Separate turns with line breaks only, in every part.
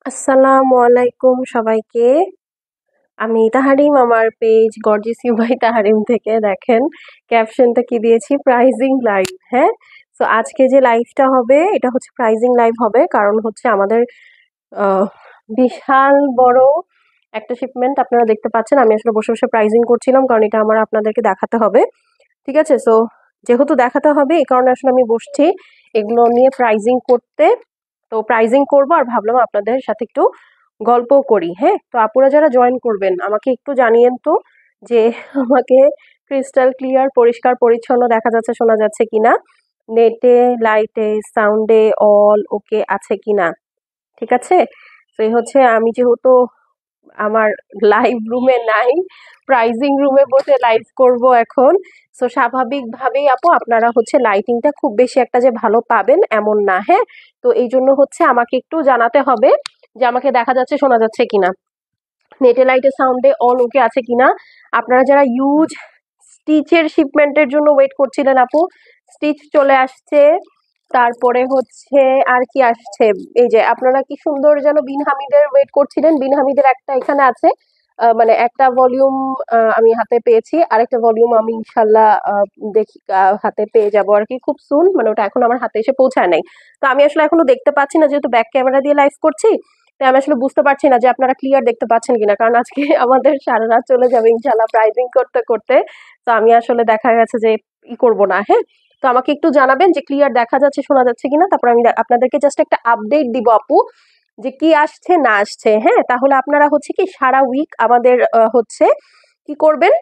আসসালামু আলাইকুম সবাইকে। আমি তাহারিম, আমার page gorgeous you by Tahrim থেকে দেখেন ক্যাপশনটা কি দিয়েছি, প্রাইজিং লাইভ। হ্যাঁ, তো আজকে যে লাইভটা হবে এটা হচ্ছে প্রাইজিং লাইভ হবে, কারণ হচ্ছে আমাদের আহ, বিশাল বড় একটা শিপমেন্ট আপনারা দেখতে পাচ্ছেন। আমি আসলে বসে বসে প্রাইজিং করছিলাম, কারণ এটা আমার আপনাদেরকে দেখাতে হবে। ঠিক আছে, সো যেহেতু দেখাতে হবে এই কারণে আসলে আমি বসছি এগুলো নিয়ে প্রাইজিং করতে। তো প্রাইজিং করব আর ভাবলাম আপনাদের সাথে একটু গল্প করি। হ্যাঁ, তো আপুরা যারা জয়েন করবেন আমাকে একটু জানিয়েন তো যে আমাকে ক্রিস্টাল ক্লিয়ার পরিষ্কার পরিচ্ছন্ন দেখা যাচ্ছে, শোনা যাচ্ছে কিনা, নেটে লাইটে সাউন্ডে অল ওকে আছে কিনা। ঠিক আছে, তো এই হচ্ছে আমি যেহেতু আমার লাইভ রুমে নাই, প্রাইজিং রুমে বসে লাইভ করব এখন। সো স্বাভাবিকভাবেই আপু আপনারা হচ্ছে লাইটিংটা খুব বেশি একটা যে ভালো পাবেন এমন না। হ্যাঁ, তো এই জন্য হচ্ছে আমাকে একটু জানাতে হবে যে আমাকে দেখা যাচ্ছে শোনা যাচ্ছে কিনা, নেটে লাইটে সাউন্ডে অল ওকে আছে কিনা। আপনারা যারা ইউজ স্টিচের শিপমেন্টের জন্য ওয়েট করছিলেন আপু, স্টিচ চলে আসছে। তারপরে হচ্ছে আর কি আসছে, এই যে আপনারা কি সুন্দর যেন বিন হামিদের ওয়েট করছিলেন, বিন হামিদের একটা এখানে আছে, মানে একটা ভলিউম আমি হাতে পেয়েছি, আরেকটা ভলিউম আমি ইনশাল্লাহ দেখি হাতে পেয়ে যাবো আর কি খুব সুন, মানে ওটা এখন আমার হাতে এসে পৌঁছায় নাই। তো আমি আসলে এখনো দেখতে পাচ্ছি না, যেহেতু ব্যাক ক্যামেরা দিয়ে লাইভ করছি, তাই আমি আসলে বুঝতে পারছি না যে আপনারা ক্লিয়ার দেখতে পাচ্ছেন কিনা, কারণ আজকে আমাদের সারা রাত চলে যাবে ইনশাল্লাহ প্রাইজিং করতে করতে। তো আমি আসলে দেখা গেছে যে করব না। হ্যাঁ, তো আমাকে একটু জানাবেন যে ক্লিয়ার দেখা যাচ্ছে শোনা যাচ্ছে কিনা, তারপর আমি আপনাদেরকে জাস্ট একটা আপডেট দিব আপু যে কি আসছে না আসছে। হ্যাঁ, তাহলে আপনারা হচ্ছে কি সারা উইক আমাদের হচ্ছে কি করবেন,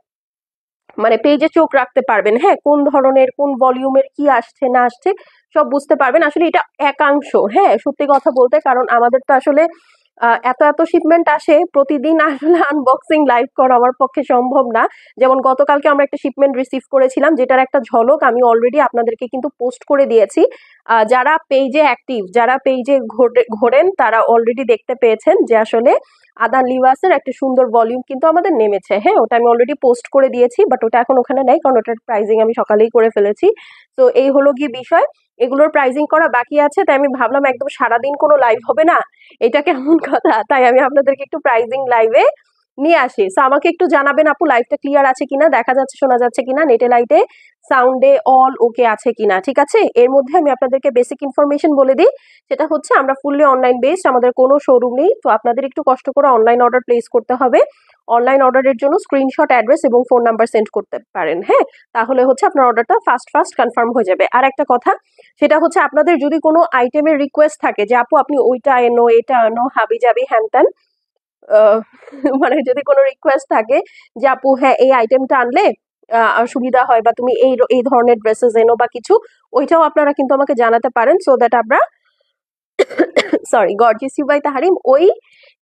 মানে পেজে চোখ রাখতে পারবেন। হ্যাঁ, কোন ধরনের কোন ভলিউমের কি আসছে না আসছে সব বুঝতে পারবেন। আসলে এটা একাংশ, হ্যাঁ সত্যি কথা বলতে, কারণ আমাদের তো আসলে এত এত শিপমেন্ট আসে প্রতিদিন, আসলে আনবক্সিং লাইভ করা আমার পক্ষে সম্ভব না। যেমন গতকালকে আমরা একটা শিপমেন্ট রিসিভ করেছিলাম, যেটার একটা ঝলক আমি অলরেডি আপনাদেরকে কিন্তু পোস্ট করে দিয়েছি। যারা পেজে অ্যাক্টিভ, যারা পেজে ঘোরেন তারা অলরেডি দেখতে পেয়েছেন যে আসলে আদান লিওয়াসের একটা সুন্দর ভলিউম কিন্তু আমাদের নেমেছে। হ্যাঁ, ওটা আমি অলরেডি পোস্ট করে দিয়েছি, বাট ওটা এখন ওখানে নেই, কারণ ওটার প্রাইজিং আমি সকালেই করে ফেলেছি। তো এই হলো গিয়ে বিষয়, এগুলোর প্রাইজিং করা বাকি আছে, তাই আমি ভাবলাম একদম সারাদিন কোনো লাইভ হবে না, এটা কেমন কথা, তাই আমি আপনাদেরকে একটু প্রাইজিং লাইভে নিয়ে আসি। তো আমাকে একটু জানাবেন আপু লাইভটা ক্লিয়ার আছে কিনা, দেখা যাচ্ছে শোনা যাচ্ছে কিনা, নেটে লাইটে সাউন্ডে অল ওকে আছে কিনা। ঠিক আছে, এর মধ্যে আমি আপনাদেরকে বেসিক ইনফরমেশন বলে দিই, সেটা হচ্ছে আমরা ফুললি অনলাইন বেসড, আমাদের কোনো শোরুম নেই। তো আপনাদের একটু কষ্ট করে অনলাইন অর্ডার প্লেস করতে হবে। অনলাইন অর্ডারের জন্য স্ক্রিনশট, অ্যাড্রেস এবং ফোন নাম্বার সেন্ড করতে পারেন। হ্যাঁ, তাহলে হচ্ছে আপনার অর্ডারটা ফাস্ট ফাস্ট কনফার্ম হয়ে যাবে। আর একটা কথা, সেটা হচ্ছে আপনাদের যদি কোনো আইটেমের রিকোয়েস্ট থাকে যে আপু আপনি ওইটা এনো এটা এনো হাবি জাবি হ্যান ত্যান, মানে যদি কোনো রিকোয়েস্ট থাকে যে আপু হ্যাঁ এই আইটেমটা আনলে সুবিধা হয়, বা তুমি এই এই ধরনের ড্রেসেস এনো বা কিছু, ওইটাও আপনারা কিন্তু আমাকে জানাতে পারেন, সো দ্যাট আমরা sorry gorgeous you by Tahrim ওই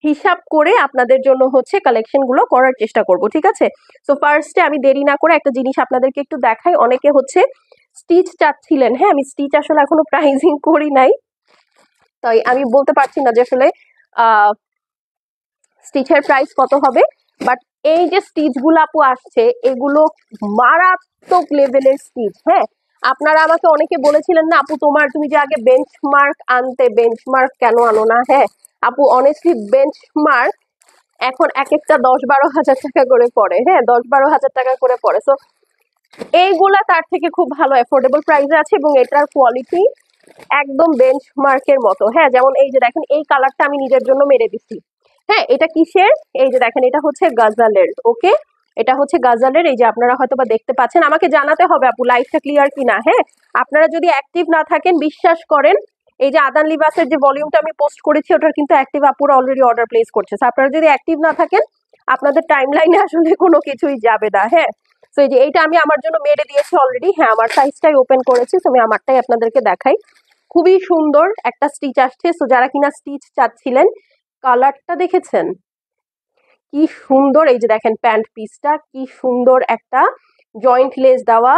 হিসাব করে আপনাদের জন্য হচ্ছে কালেকশন গুলো করার চেষ্টা করব। ঠিক আছে, সো ফার্স্টে আমি দেরি না করে একটা জিনিস আপনাদেরকে একটু দেখাই। অনেকে হচ্ছে স্টিচ চাচ্ছিলেন, হ্যাঁ আমি স্টিচ আসলে এখনো প্রাইজিং করি নাই, তাই আমি বলতে পারছি না যে আসলে স্টিচের প্রাইস কত হবে। বাট এই যে স্টিচ গুলো আপু আসছে, এগুলো মারাত্মক লেভেলের স্টিচ। হ্যাঁ, আপনারা আমাকে অনেকে বলেছিলেন না আপু তুমি যে আগে বেঞ্চমার্ক আনতে, বেঞ্চমার্ক কেন আনো না। হ্যাঁ আপু, অনেস্টলি বেঞ্চমার্ক এখন এক একটা 10-12 হাজার টাকা করে পড়ে। হ্যাঁ, 10-12 হাজার টাকা করে পড়ে। সো এইগুলা তার থেকে খুব ভালো অ্যাফোর্ডেবল প্রাইসে আছে, এবং এটার কোয়ালিটি একদম বেঞ্চমার্কের মতো। হ্যাঁ, যেমন এই যে দেখেন এই কালারটা আমি নিজের জন্য মেরে দিচ্ছি। হ্যাঁ, এটা কিসের, এই যে দেখেন এটা হচ্ছে গাজালের। ওকে, এটা হচ্ছে গাজালের, এই যে আপনারা হয়তো বা দেখতে পাচ্ছেন। আমাকে জানাতে হবে আপু লাইভটা ক্লিয়ার কিনা। হ্যাঁ, আপনারা যদি অ্যাক্টিভ না থাকেন বিশ্বাস করেন, এই যে আদান লিবাসের যে ভলিউমটা আমি পোস্ট করেছি ওটার কিন্তু অ্যাক্টিভ আপুরা অলরেডি অর্ডার প্লেস করছে। আপনারা যদি অ্যাক্টিভ না থাকেন আপনাদের টাইম লাইনে আসলে কোনো কিছুই যাবে না। হ্যাঁ, তো এই যে এইটা আমি আমার জন্য মেরে দিয়েছি অলরেডি। হ্যাঁ, আমার সাইজটাই ওপেন করেছি, তো আমি আমারটাই আপনাদেরকে দেখাই। খুবই সুন্দর একটা স্টিচ আসছে। সো যারা কিনা স্টিচ চাচ্ছিলেন, কালারটা দেখেছেন কি সুন্দর, এই যে দেখেন প্যান্ট পিসটা কি সুন্দর, একটা জয়েন্ট লেস দেওয়া,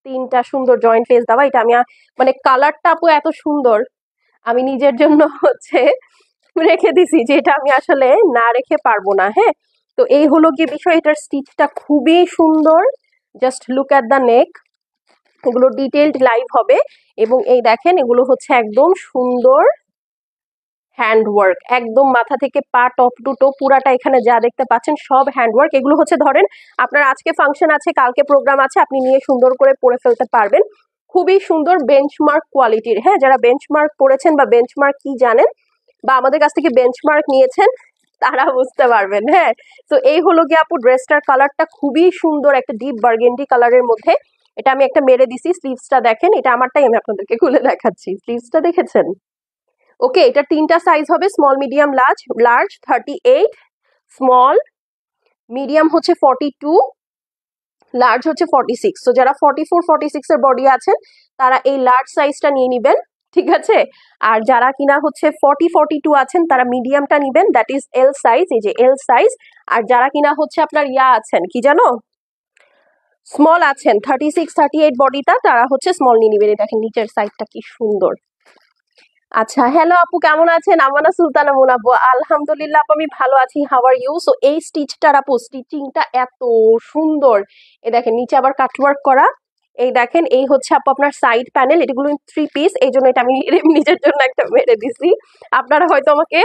তিনটা সুন্দর জয়েন্ট লেস দেওয়া। এটা আমি মানে কালারটা আপু এত সুন্দর, আমি নিজের জন্য হচ্ছে রেখে দিছি, যে এটা আমি আসলে না রেখে পারবো না। হ্যাঁ, তো এই হলো গিয়ে বিষয়, এটার স্টিচটা খুবই সুন্দর। জাস্ট লুক অ্যাট দ্য নেক, এগুলো ডিটেইলড লাইভ হবে। এবং এই দেখেন এগুলো হচ্ছে একদম সুন্দর হ্যান্ডওয়ার্ক একদম মাথা থেকে পা টপ টু টো পুরাটা এখানে যা দেখতে পাচ্ছেন সব হ্যান্ডওয়ার্ক। এগুলো হচ্ছে ধরেন আপনার আজকে ফাংশন আছে, কালকে প্রোগ্রাম আছে, আপনি নিয়ে সুন্দর করে পরে ফেলতে পারবেন। খুবই সুন্দর বেঞ্চমার্ক কোয়ালিটির। হ্যাঁ, যারা বেঞ্চমার্ক পড়েছেন বা বেঞ্চমার্ক কি জানেন বা আমাদের কাছ থেকে বেঞ্চমার্ক নিয়েছেন তারা বুঝতে পারবেন। হ্যাঁ, তো এই হলো গিয়ে আপু ড্রেসটার কালারটা খুবই সুন্দর, একটা ডিপ বার্গেন্ডি কালারের মধ্যে। এটা আমি একটা মেরে দিছি। স্লিভসটা দেখেন, এটা আমারটাই আমি আপনাদেরকে খুলে দেখাচ্ছি। স্লিভসটা দেখেছেন? ওকে, এটা 3টা সাইজ হবে, small medium large. Large 38, small medium হচ্ছে 42, লার্জ হচ্ছে 46। তো যারা 44 46 এর বডি আছেন তারা এই লার্জ সাইজটা নিয়ে নিবেন, ঠিক আছে। আর যারা কিনা হচ্ছে 40 42 আছেন তারা মিডিয়ামটা নিবেন, দ্যাট ইজ এল সাইজ, এই যে এল সাইজ। আর যারা কিনা হচ্ছে আপনার ইয়া আছেন কি জানো, স্মল আছেন 36 38 বডিটা, তারা হচ্ছে স্মল নিয়ে নিবেন। দেখেন নিচের সাইডটা কি সুন্দর। আচ্ছা, হ্যালো আপু, কেমন আছেন? আমানা সুলতানা মুনাব্বু, আলহামদুলিল্লাহ আপু আমি ভালো আছি। How are you? সো এই স্টিচটার আপু স্টিচিংটা এত সুন্দর। এ দেখেন নিচে আবার কাটওয়ার্ক করা। এই দেখেন, এই হচ্ছে আপু আপনার সাইড প্যানেল। এগুলো 3 পিস, এই জন্য এটা আমি নিজের জন্য একটা মেরে দিছি। আপনারা হয়তো আমাকে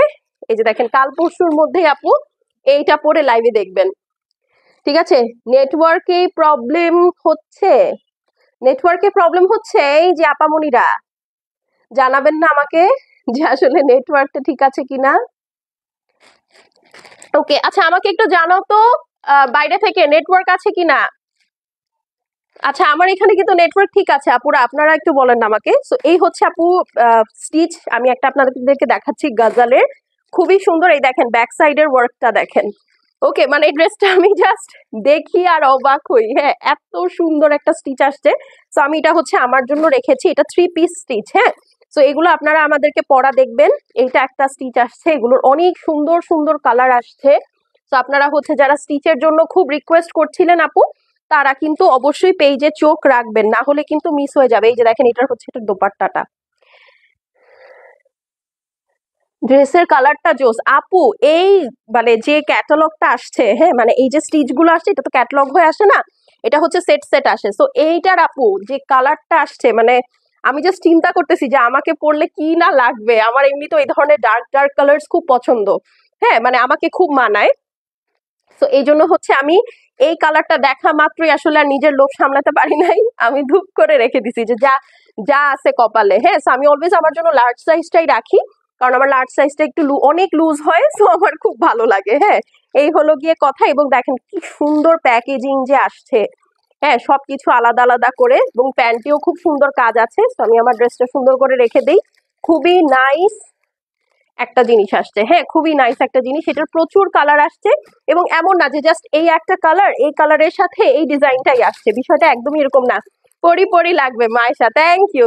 এই যে দেখেন কাল পরশুর মধ্যেই আপু এইটা পরে লাইভে দেখবেন, ঠিক আছে। নেটওয়ার্কে প্রবলেম হচ্ছে, নেটওয়ার্কে প্রবলেম হচ্ছে। এই যে আপামনিরা জানাবেন না আমাকে যে আসলে নেটওয়ার্কটা ঠিক আছে কিনা। ওকে, আচ্ছা আমাকে একটু জানাও তো বাইরে থেকে নেটওয়ার্ক আছে কিনা। আচ্ছা, আমার এখানে কিন্তু নেটওয়ার্ক ঠিক আছে আপুরা, আপনারা একটু বলেন না আমাকে। সো এই হচ্ছে আপু স্টিচ, আমি একটা আপনাদেরকে দেখাচ্ছি গাজালের, খুবই সুন্দর। এই দেখেন ব্যাক সাইডের ওয়ার্কটা দেখেন। ওকে, মানে এই ড্রেসটা আমি জাস্ট দেখি আর অবাক হই। হ্যাঁ, এত সুন্দর একটা স্টিচ আসছে। তো আমি এটা হচ্ছে আমার জন্য রেখেছি, এটা 3 পিস স্টিচ। হ্যাঁ, তো এগুলো আপনারা আমাদেরকে পরা দেখবেন। এইটা একটা স্টিচ আসছে, এগুলোর অনেক সুন্দর সুন্দর কালার আসছে। তো আপনারা হচ্ছে যারা স্টিচের জন্য খুব রিকোয়েস্ট করছিলেন আপু, তারা কিন্তু অবশ্যই পেজে চোখ রাখবেন, না হলে কিন্তু মিস হয়ে যাবে। এই যে দেখেন এটার হচ্ছে এটা দোপাট্টাটা, ড্রেসের কালারটা জোস আপু। এই মানে যে ক্যাটালগটা আসছে, হ্যাঁ মানে এই যে স্টিচ গুলো আসছে, এটা তো ক্যাটালগ হয়ে আসে না, এটা হচ্ছে সেট সেট আসে। সো এইটার আপু যে কালারটা আসছে, মানে আমি জাস্ট চিন্তা করতেছি যে আমাকে পরলে কি না লাগবে। আমার এমনি তো এই ধরনের ডার্ক ডার্ক কালার্স খুব পছন্দ। হ্যাঁ, মানে আমাকে খুব মানায়। তো এই জন্য হচ্ছে আমি এই কালারটা দেখা মাত্রই আসলে আর নিজের লোভ সামলাতে পারি নাই, আমি ধূপ করে রেখে দিছি যে যা যা আছে কপালে। হ্যাঁ, আমি অলওয়েজ আমার জন্য লার্জ সাইজটাই রাখি, কারণ আমার লার্জ সাইজটা একটু অনেক লুজ হয়, সো আমার খুব ভালো লাগে। হ্যাঁ, এই হলো গিয়ে কথা। এবং দেখেন কি সুন্দর প্যাকেজিং যে আসছে। হ্যাঁ, সবকিছু আলাদা আলাদা করে, এবং প্যান্টেও খুব সুন্দর কাজ আছে। তো আমি আমার ড্রেসটা সুন্দর করে রেখে দিই। খুবই নাইস একটা জিনিস আসছে। হ্যাঁ, খুবই নাইস একটা জিনিস, এটার প্রচুর কালার আসছে। এবং এমন না যে জাস্ট এই একটা কালার, এই কালারের সাথে এই ডিজাইনটাই আসছে, বিষয়টা একদমই এরকম না। পরি পরি লাগবে Maisha, thank you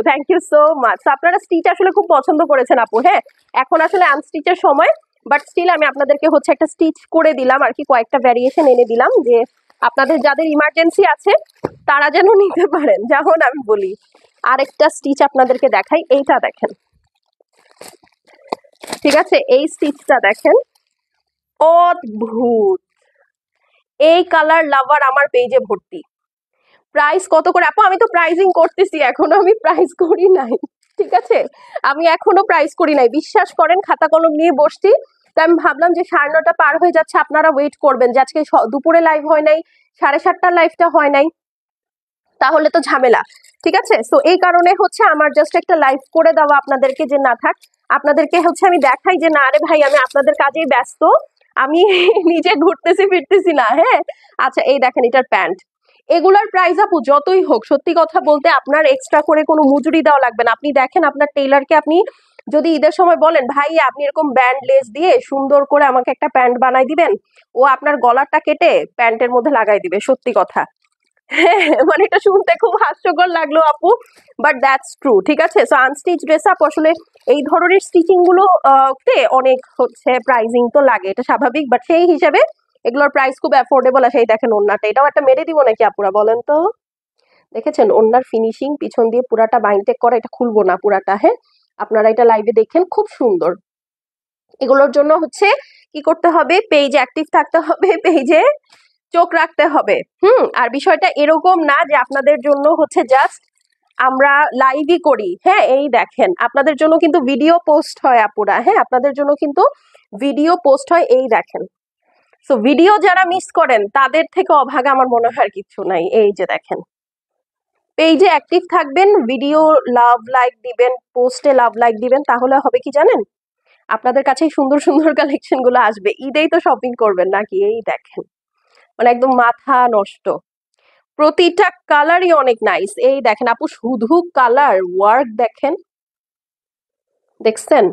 so much. আপনারা স্টিচ আসলে খুব পছন্দ করেছেন আপু। হ্যাঁ, এখন আসলে আনস্টিচের সময়, বাট স্টিল আমি আপনাদেরকে হচ্ছে একটা স্টিচ করে দিলাম আর কি, কয়েকটা ভ্যারিয়েশন এনে দিলাম যে আপনাদের যাদের ইমার্জেন্সি আছে তারা যেন নিতে পারেন। যেমন আমি বলি আরেকটা স্টিচ আপনাদেরকে দেখাই, এইটা দেখেন, ঠিক আছে, এই স্টিচটা দেখেন, অদ্ভুত। এই কালার লাভার আমার পেজে ভর্তি। প্রাইস কত করে আপু? আমি তো প্রাইজিং করতেছি, এখনো আমি প্রাইস করি নাই, ঠিক আছে, আমি এখনো প্রাইস করি নাই। বিশ্বাস করেন, খাতা কলম নিয়ে বসছি। তো আমি ভাবলাম যে 9:30 পার হয়ে যাচ্ছে, আপনারা ওয়েট করবেন যে আজকে দুপুরে লাইভ হয় নাই, 7:30টার লাইভটা হয় নাই, তাহলে তো ঝামেলা, ঠিক আছে। সো এই কারণে হচ্ছে আমার জাস্ট একটা লাইভ করে দেওয়া আপনাদেরকে, যে না থাক, আপনাদেরকে হচ্ছে আমি দেখাই যে না রে ভাই, আমি আপনাদের কাজেই ব্যস্ত, আমি নিজে ঘুরতেছি ফিরতেছি না। হ্যাঁ, আচ্ছা এই দেখেন এটার প্যান্ট। এগুলার প্রাইস আপু যতই হোক, সত্যি কথা বলতে আপনার এক্সট্রা করে কোনো মজুরি দেওয়া লাগবে না। আপনি দেখেন আপনার টেইলারকে আপনি যদি ঈদের সময় বলেন ভাই আপনি এরকম ব্যান্ড লেস দিয়ে সুন্দর করে আমাকে একটা প্যান্ট বানাই দিবেন, ও আপনার গলাটা কেটে প্যান্টের মধ্যে লাগাই দিবে, সত্যি কথা। হ্যাঁ, মানে এটা শুনতে খুব হাস্যকর লাগলো আপু, বাট দ্যাটস ট্রু, ঠিক আছে। সো আনস্টিচ ড্রেস আপ আসলে এই ধরনের স্টিচিং গুলো তে অনেক হচ্ছে প্রাইজিং তো লাগে, এটা স্বাভাবিক, বাট সেই হিসেবে এগুলোর প্রাইস খুব অ্যাফোর্ডেবল আছে। এই দেখেন ওন্নাটা, এটাও একটা মেরে দিব নাকি আপুরা বলেন তো? দেখেছেন ওন্নার ফিনিশিং, পিছন দিয়ে পুরাটা বাইন্টেক করা, এটা খুলবো না পুরাটা। হ্যাঁ, আপনারা এটা লাইভে দেখেন, খুব সুন্দর। এগুলোর জন্য হচ্ছে কি করতে হবে, পেজে অ্যাক্টিভ থাকতে হবে, পেজে চোখ রাখতে হবে। আর বিষয়টা এরকম না যে আপনাদের জন্য হচ্ছে জাস্ট আমরা লাইভই করি, হ্যাঁ এই দেখেন আপনাদের জন্য কিন্তু ভিডিও পোস্ট হয় আপুরা, হ্যাঁ আপনাদের জন্য কিন্তু ভিডিও পোস্ট হয়, এই দেখেন। সো ভিডিও যারা মিস করেন তাদের থেকে অভাগা আমার মনে হয় আর কিছু নাই। এই যে দেখেন, পেজে অ্যাক্টিভ থাকবেন, ভিডিও লাভ লাইক দিবেন, পোস্টে লাভ লাইক দিবেন, তাহলে হবে কি জানেন, আপনাদের কাছে সুন্দর সুন্দর কালেকশন গুলো আসবে। ঈদেই তো শপিং করবেন নাকি, এই দেখেন মানে একদম মাথা নষ্ট, প্রতিটা কালারই অনেক নাইস। এই দেখেন আপু, শুধু কালার ওয়ার্ক দেখেন, দেখছেন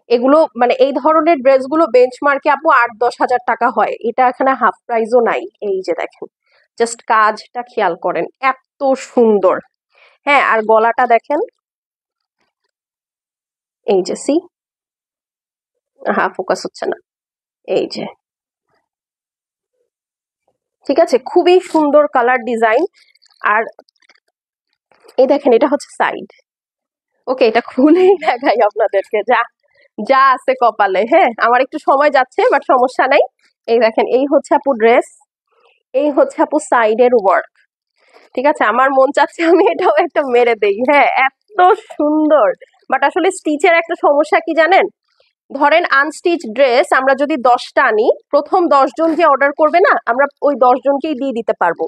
এগুলো মানে এই ধরনের ড্রেসগুলো বেঞ্চমার্কে আপু 8-10 হাজার টাকা হয়, এটা এখানে হাফ প্রাইসও নাই। এই যে দেখেন, জাস্ট কাজটা খেয়াল করেন, এত সুন্দর। হ্যাঁ আর গলাটা দেখেন, এই যে সি, হ্যাঁ ফোকাস হচ্ছে না, এই যে ঠিক আছে, খুবই সুন্দর কালার ডিজাইন। আর এই দেখেন এটা হচ্ছে সাইড, ওকে এটা খুলেই দেখাই আপনাদেরকে, যা যা আছে কপালে। হ্যাঁ আমার একটু সময় যাচ্ছে বাট সমস্যা নাই। এই দেখেন এই হচ্ছে আপু ড্রেস, এই হচ্ছে আপু সাইডের ওয়ার্ক, ঠিক আছে। আমার মন চাচ্ছে আমি এটাও একটা মেরে দেই, হ্যাঁ এত সুন্দর। বাট আসলে স্টিচের একটা সমস্যা কি জানেন, ধরেন আনস্টিচ ড্রেস আমরা যদি 10টা আনি, প্রথম 10 জন যে অর্ডার করবে না, আমরা ওই 10 জনকেই দিয়ে দিতে পারবো।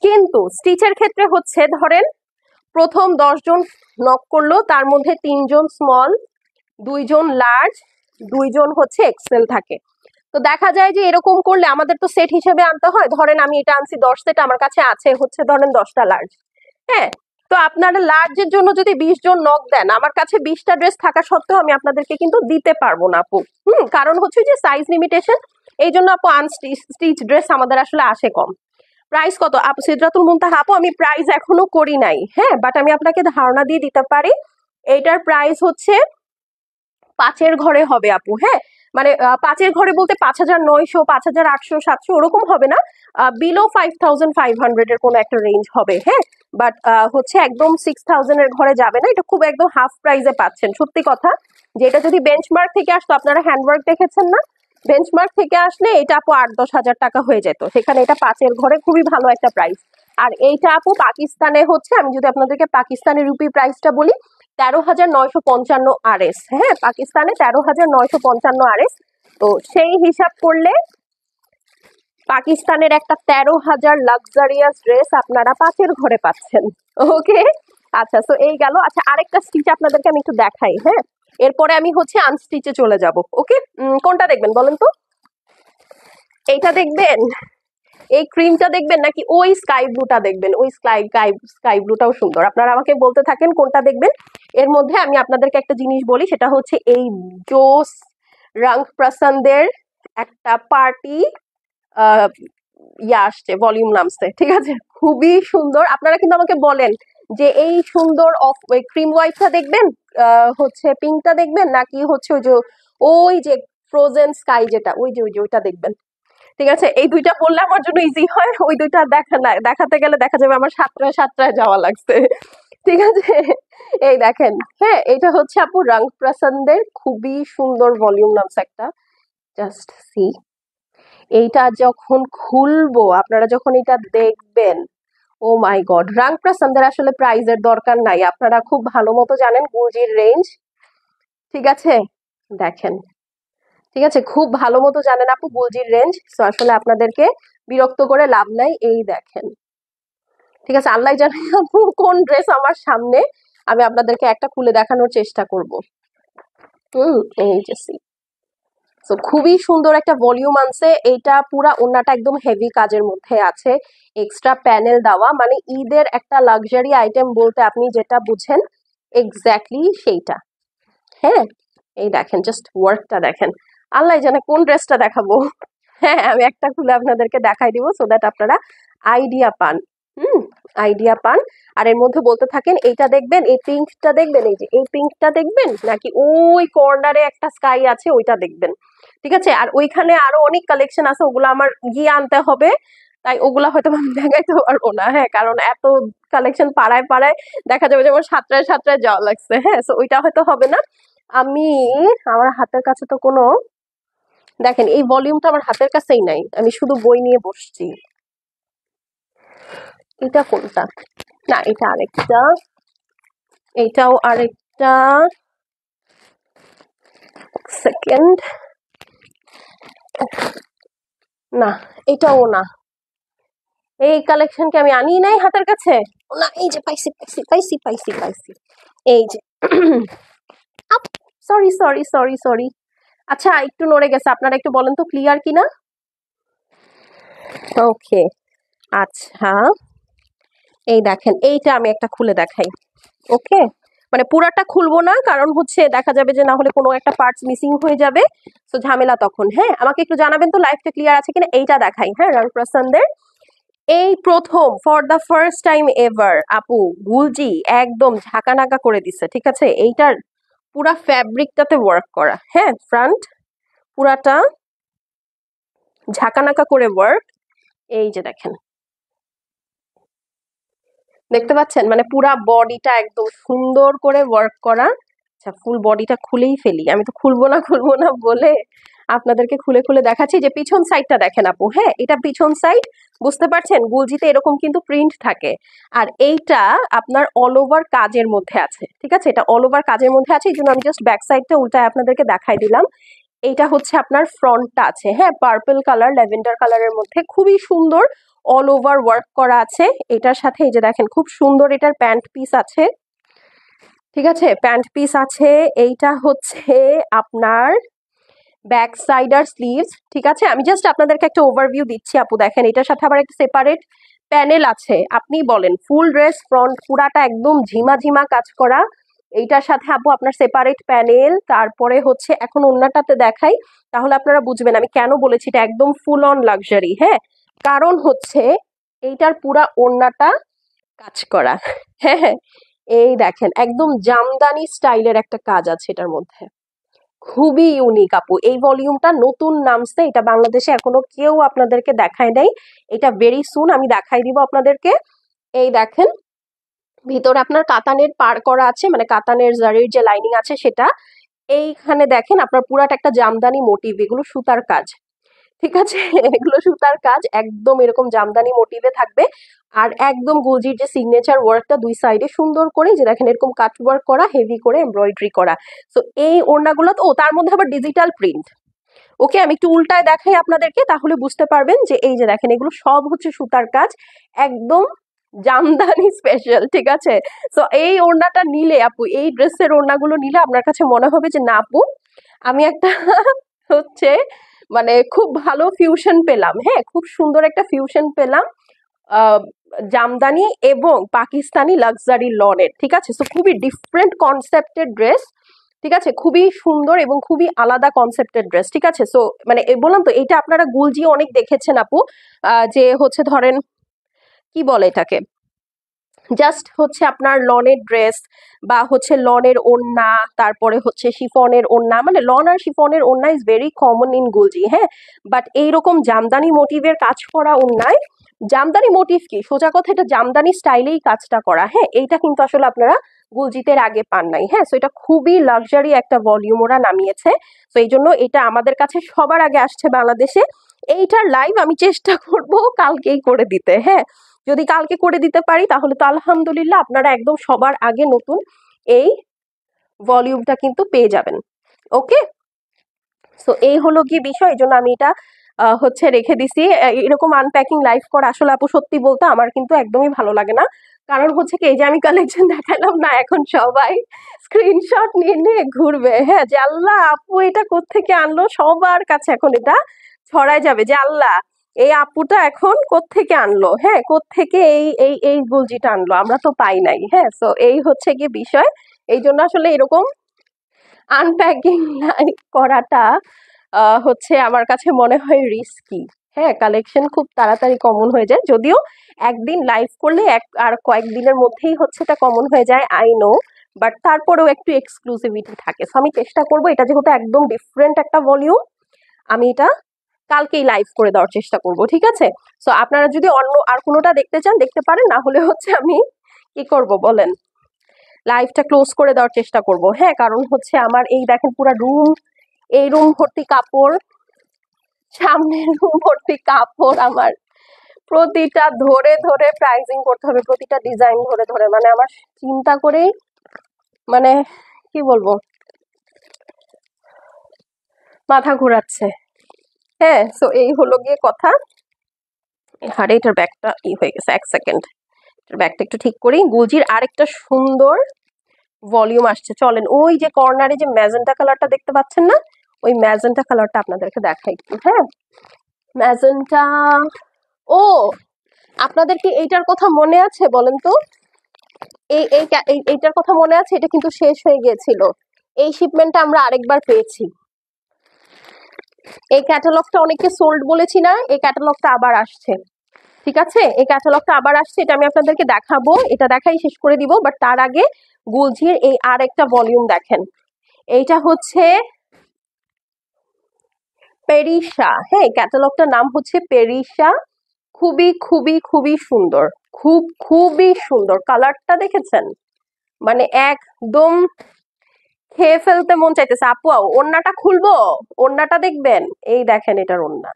কিন্তু স্টিচের ক্ষেত্রে হচ্ছে ধরেন প্রথম 10 জন নক করলো, তার মধ্যে 3 জন স্মল, 2 জন লার্জ, 2 জন হচ্ছে এক্সেল থাকে। তো দেখা যায় যে এরকম করলে আমাদের তো সেট হিসেবে আনতে হয়, ধরেন আমি এটা আনছি 10 সেট, আমার কাছে আছে হচ্ছে ধরেন 10টা লার্জ, হ্যাঁ। তো আপনারা লার্জের জন্য যদি 20 জন নক দেন, আমার কাছে 20টা ড্রেস থাকা সত্ত্বেও আমি আপনাদেরকে কিন্তু দিতে পারবো না আপু। কারণ হচ্ছে যে সাইজ লিমিটেশন, এই জন্য আপু আনস্টিচ ড্রেস আমাদের আসলে আসে কম। প্রাইস কত আপু? সিদরাতুল মুনতাহা আপু, আমি প্রাইস এখনো করি নাই, হ্যাঁ বাট আমি আপনাকে ধারণা দিয়ে দিতে পারি। এইটার প্রাইস হচ্ছে 5-এর ঘরে হবে আপু, হ্যাঁ মানে 5-এর ঘরে বলতে 5,900, 5,800, 700 ওরকম হবে না, বিলো 5,500 এর কোনো একটা রেঞ্জ হবে, হ্যাঁ। বাট হচ্ছে একদম 6,000 এর ঘরে যাবে না, এটা খুব একদম হাফ প্রাইসে পাচ্ছেন। সত্যি কথা, যে এটা যদি বেঞ্চমার্ক থেকে আসতো, আপনারা হ্যান্ডওয়ার্ক দেখেছেন না, বেঞ্চমার্ক থেকে আসলে এটা আপু 8-10 হাজার টাকা হয়ে যেত, সেখানে এটা 5-এর ঘরে খুবই ভালো একটা প্রাইস। আর এইটা আপু পাকিস্তানে হচ্ছে, আমি যদি আপনাদেরকে পাকিস্তানি রুপি প্রাইসটা বলি, 13,955 RS, হ্যাঁ পাকিস্তানে 13,955 RS। তো সেই হিসাব করলে পাকিস্তানের একটা 13,000 লাক্সারিয়াস ড্রেস আপনারা 5-এর ঘরে পাচ্ছেন। ওকে আচ্ছা, তো এই গেল। আচ্ছা আরেকটা স্টিচ আপনাদেরকে আমি একটু দেখাই, হ্যাঁ এরপরে আমি হচ্ছে আনস্টিচে চলে যাব। ওকে কোনটা দেখবেন বলেন তো, এইটা দেখবেন, এই ক্রিমটা দেখবেন, নাকি ওই স্কাই ব্লুটা দেখবেন? ওই স্কাই ব্লুটাও সুন্দর, আপনারা আমাকে বলতে থাকেন কোনটা দেখবেন। এর মধ্যে আমি আপনাদেরকে একটা জিনিস বলি, সেটা হচ্ছে এই জোস রং প্রসন্দের একটা পার্টি আসছে, ভলিউম নামছে, ঠিক আছে, খুবই সুন্দর। আপনারা কিন্তু আমাকে বলেন যে এই সুন্দর অফ ক্রিম হোয়াইটটা দেখবেন, হচ্ছে পিঙ্কটা দেখবেন, নাকি হচ্ছে ওই যে ফ্রোজেন স্কাই যেটা, ওই যে ওইটা দেখবেন। ঠিক আছে, এই দুইটা বললে আমার জন্য ইজি হয়, ওই দুইটা দেখাতে গেলে দেখা যাবে আমার 7টায় যাওয়া লাগছে। ঠিক আছে, এই দেখেন, হ্যাঁ এটা হচ্ছে আপু রং প্রসন্দের খুবই সুন্দর ভলিউম নামছে একটা, জাস্ট সি। এইটা যখন খুলবো, আপনারা যখন এটা দেখবেন, ও মাই গড, রং প্রসন্দের আসলে প্রাইজের দরকার নাই, আপনারা খুব ভালো মতো জানেন গুজির রেঞ্জ, ঠিক আছে দেখেন, ঠিক আছে খুব ভালো মতো জানেন আপু গুলজির রেঞ্জ, তো আসলে আপনাদেরকে বিরক্ত করে লাভ নাই। এই দেখেন, ঠিক আছে, আল্লাহ জানে আপু কোন ড্রেস আমার সামনে, আমি আপনাদেরকে একটা খুলে দেখানোর চেষ্টা করব। এই যে সি, তো খুবই সুন্দর একটা ভলিউম আনছে, এইটা পুরা ওন্নাটা একদম হেভি কাজের মধ্যে আছে, এক্সট্রা প্যানেল দেওয়া, মানে ঈদের একটা লাক্সারি আইটেম বলতে আপনি যেটা বুঝেন এক্স্যাক্টলি সেইটা, হ্যাঁ। এই দেখেন জাস্ট ওয়ার্কটা দেখেন, আল্লাহ জানে কোন ড্রেসটা দেখাবো। হ্যাঁ আমি একটা খুলে আপনাদেরকে দেখাই দিব, সো দ্যাট আপনারা আইডিয়া পান, আইডিয়া পান। আর এর মধ্যে বলতে থাকেন এইটা দেখবেন, এই পিঙ্কটা দেখবেন, এই যে এই পিঙ্কটা দেখবেন, নাকি ওই কর্নারে একটা স্কাই আছে ওইটা দেখবেন, ঠিক আছে। আর ওইখানে আরো অনেক কালেকশন আছে, ওগুলো আমার গিয়ে আনতে হবে, তাই ওগুলা হয়তো আমি দেখাইতে পারবো না, হ্যাঁ কারণ এত কালেকশন পাড়ায় পাড়ায় দেখা যাবে যে আমার 7টায় যাওয়া লাগছে, হ্যাঁ সো ওইটা হয়তো হবে না। আমি, আমার হাতের কাছে তো কোনো, দেখেন এই ভলিউমটা আমার হাতের কাছেই নাই, আমি শুধু বই নিয়ে বসছি। এটা কোনটা? না এটা আরেকটা, এটাও আরেকটা, সেকেন্ড, না এটাও না, এই কালেকশনকে আমি আনি নাই হাতের কাছে, না এই যে পাইছি পাইছি পাইছি পাইছি পাইছি, এই যে সরি সরি সরি সরি, আচ্ছা একটু নড়ে গেছে, আপনারা একটু বলেন তো ক্লিয়ার কিনা। ওকে, আচ্ছা এই দেখেন, এইটা আমি একটা খুলে দেখাই। ওকে, মানে পুরাটা খুলবো না, কারণ হচ্ছে দেখা যাবে যে না হলে কোনো একটা পার্টস মিসিং হয়ে যাবে, তো ঝামেলা তখন। হ্যাঁ, আমাকে একটু জানাবেন তো লাইফটা ক্লিয়ার আছে কিনা। এইটা দেখাই, হ্যাঁ, রানপ্রাসাদের এই প্রথম for the first time ever আপু গুলজি একদম ঝাঁকানাকা করে দিছে, ঠিক আছে। এইটার পুরা ফ্যাব্রিকটাতে ওয়ার্ক করা, হ্যাঁ, ফ্রন্ট পুরাটা ঝাঁকানাকা করে ওয়ার্ক। এই যে দেখেন, দেখতে পাচ্ছেন, মানে পুরা বডিটা একদম সুন্দর করে ওয়ার্ক করা। আচ্ছা ফুল বডিটা খুলেই ফেলি, আমি তো খুলবো না বলে আপনাদেরকে খুলে খুলে দেখাচ্ছি। যে পিছন সাইডটা দেখেন আপু, হ্যাঁ এটা পিছন সাইড, বুঝতে পারছেন গুলজিতে এরকম কিন্তু প্রিন্ট থাকে। আর এইটা আপনার অল ওভার কাজের মধ্যে আছে, ঠিক আছে, এটা অল ওভার কাজের মধ্যে আছে, এই জন্য আমি জাস্ট ব্যাক সাইডটা উল্টায় আপনাদেরকে দেখাই দিলাম। এইটা হচ্ছে আপনার ফ্রন্টটা আছে, হ্যাঁ পার্পল কালার ল্যাভেন্ডার কালারের মধ্যে, খুবই সুন্দর অল ওভার ওয়ার্ক করা আছে। এটার সাথে এই যে দেখেন খুব সুন্দর এটার প্যান্ট পিস আছে, ঠিক আছে, প্যান্ট পিস আছে। এইটা হচ্ছে আপনার ব্যাক সাইড আর স্লিভস, ঠিক আছে। আমি জাস্ট আপনাদেরকে একটা ওভারভিউ দিচ্ছি আপু, দেখেন এটার সাথে আবার একটা সেপারেট প্যানেল আছে। আপনি বলেন ফুল ড্রেস ফ্রন্ট পুরাটা একদম ঝিমা ঝিমা কাজ করা, এইটার সাথে আপু আপনার সেপারেট প্যানেল। তারপরে হচ্ছে এখন ওড়নাটাতে দেখাই, তাহলে আপনারা বুঝবেন আমি কেন বলেছি এটা একদম ফুল অন লাক্সারি। হ্যাঁ, কারণ হচ্ছে এইটার পুরা ওড়নাটা কাজ করা। হ্যাঁ হ্যাঁ, এই দেখেন একদম জামদানি স্টাইলের একটা কাজ আছে এটার মধ্যে, খুবই ইউনিক আপু। এই ভলিউমটা নতুন নামছে, এটা বাংলাদেশে এখনো কেউ আপনাদেরকে দেখায় নাই, এটা ভেরি সুন আমি দেখাই দিব আপনাদেরকে। এই দেখেন ভিতরে আপনার কাতানের পার করা আছে, মানে কাতানের জারির যে লাইনিং আছে সেটা। এইখানে দেখেন আপনার পুরাটা একটা জামদানি মোটিভ, এগুলো সুতার কাজ, ঠিক আছে। এগুলো সুতার কাজ, একদম এরকম জামদানি মোটিভে থাকবে। আর একদম গুলজির যে সিগনেচার ওয়ার্কটা দুই সাইডে সুন্দর করে, যে দেখেন এরকম কাট ওয়ার্ক করা, হেভি করে এমব্রয়ডারি করা। সো এই ওড়নাগুলো তো, তার মধ্যে আবার ডিজিটাল প্রিন্ট। ওকে, আমি একটু উল্টায় দেখাই আপনাদেরকে, তাহলে বুঝতে পারবেন যে এই যে দেখেন এগুলো সব হচ্ছে সুতার কাজ, একদম জামদানি স্পেশাল, ঠিক আছে। সো এই ওড়নাটা নিলে আপু, এই ড্রেসের ওড়নাগুলো নিলে আপনার কাছে মনে হবে যে না আপু আমি একটা হচ্ছে মানে খুব ভালো ফিউশন পেলাম, হ্যাঁ খুব সুন্দর একটা ফিউশন পেলাম জামদানি এবং পাকিস্তানি লাক্সারি লনের, ঠিক আছে। সো খুবই ডিফারেন্ট কনসেপ্টের ড্রেস, ঠিক আছে, খুবই সুন্দর এবং খুবই আলাদা কনসেপ্টের ড্রেস, ঠিক আছে। সো মানে বললাম তো এইটা আপনারা গুলজি অনেক দেখেছেন আপু, যে হচ্ছে ধরেন কি বলে এটাকে, জাস্ট হচ্ছে আপনার লনের ড্রেস বা হচ্ছে লনের ওড়না, তারপরে হচ্ছে শিফনের ওড়না, মানে লন আর শিফনের ওড়না ইজ ভেরি কমন ইন গুলজি, হ্যাঁ। বাট এইরকম জামদানি মোটিভের কাজ করা ওড়নায়, জামদানি মোটিভ কি সোজা কথা, এটা জামদানি স্টাইলেই কাজটা করা, হ্যাঁ এইটা কিন্তু আসলে আপনারা গুলজিতের আগে পান নাই, হ্যাঁ। সো এটা খুবই লাক্সারি একটা ভলিউম ওরা নামিয়েছে, তো এই জন্য এটা আমাদের কাছে সবার আগে আসছে বাংলাদেশে। এইটার লাইভ আমি চেষ্টা করব কালকেই করে দিতে, হ্যাঁ যদি কালকে করে দিতে পারি তাহলে তো আলহামদুলিল্লাহ, আপনারা একদম সবার আগে নতুন এই ভলিউমটা কিন্তু পেয়ে যাবেন। ওকে, সো এই হলো কি বিষয়, এই জন্য আমি এটা হচ্ছে রেখে দিছি। এরকম আনপ্যাকিং লাইভ করা আসলে আপু সত্যি বলতে আমার কিন্তু একদমই ভালো লাগে না, কারণ হচ্ছে কি এই যে আমি কালেকশন দেখালাম না, এখন সবাই স্ক্রিনশট নিয়ে নিয়ে ঘুরবে, হ্যাঁ যে আল্লাহ আপু এটা কোত্থেকে আনলো, সবার কাছে এখন এটা ছড়ায় যাবে যে আল্লাহ এই আপুটা এখন কোত্থেকে আনলো, হ্যাঁ কোত্থেকে এই গুলজিটা আনলো, আমরা তো পাই নাই, হ্যাঁ। সো এই হচ্ছে গিয়ে বিষয়, এই জন্য আসলে এরকম আনপ্যাকিং লাইভ করাটা হচ্ছে আমার কাছে মনে হয় রিস্কি, হ্যাঁ কালেকশন খুব তাড়াতাড়ি কমন হয়ে যায়, যদিও একদিন লাইভ করলে আর কয়েকদিনের মধ্যেই হচ্ছে এটা কমন হয়ে যায়, আই নো, বাট তারপরেও একটু এক্সক্লুসিভিটি থাকে। সো আমি চেষ্টা করবো, এটা যেহেতু একদম ডিফারেন্ট একটা ভলিউম, আমি এটা কালকেই লাইভ করে দেওয়ার চেষ্টা করব, ঠিক আছে। সো আপনারা যদি অন্য আর কোনোটা দেখতে চান দেখতে পারেন, না হলে হচ্ছে আমি কি করব বলেন, লাইভটা ক্লোজ করে দেওয়ার চেষ্টা করব, হ্যাঁ কারণ হচ্ছে আমার এই দেখেন পুরো রুম, এই রুম ভর্তি কাপড়, সামনের রুম ভর্তি কাপড়, আমার প্রতিটা ধরে ধরে প্রাইসিং করতে হবে, প্রতিটা ডিজাইন ধরে ধরে, মানে আমার চিন্তা করেই মানে কি বলবো, মাথা ঘোরাচ্ছে। হ্যাঁ, সো এই হলো গিয়ে কথা। আরে এটার ব্যাগটা হয়ে গেছে, এক সেকেন্ড, ব্যাগটা একটু ঠিক করি। গুলজির আরেকটা সুন্দর ভলিউম আসছে, চলেন ওই যে কর্নারে যে ম্যাজেন্টা কালারটা দেখতে পাচ্ছেন না, ওই ম্যাজেন্টা কালারটা আপনাদেরকে দেখাই একটু। হ্যাঁ, ম্যাজেন্টা। ও, আপনাদের কি এইটার কথা মনে আছে বলেন তো? এইটার কথা মনে আছে? এটা কিন্তু শেষ হয়ে গিয়েছিল, এই শিপমেন্টটা আমরা আরেকবার পেয়েছি। এই ক্যাটালগটা অনেককে সোল্ড বলেছি না, এই ক্যাটালগটা আবার আসছে। ঠিক আছে, এই ক্যাটালগটা আবার আসছে, এটা আমি আপনাদেরকে দেখাবো, এটা দেখাই শেষ করে দিব। বাট তার আগে গুলজির এই আর একটা ভলিউম দেখেন, এইটা হচ্ছে পেরিসা। হ্যাঁ, ক্যাটালগটার নাম হচ্ছে পেরিসা। খুবই খুবই খুবই সুন্দর, খুবই সুন্দর। কালারটা দেখেছেন, মানে একদম খেয়ে ফেলতে মন চাইতেছে। আপু ওড়নাটা খুলবো, ওড়নাটা দেখবেন, এই দেখেন এটার ওড়না।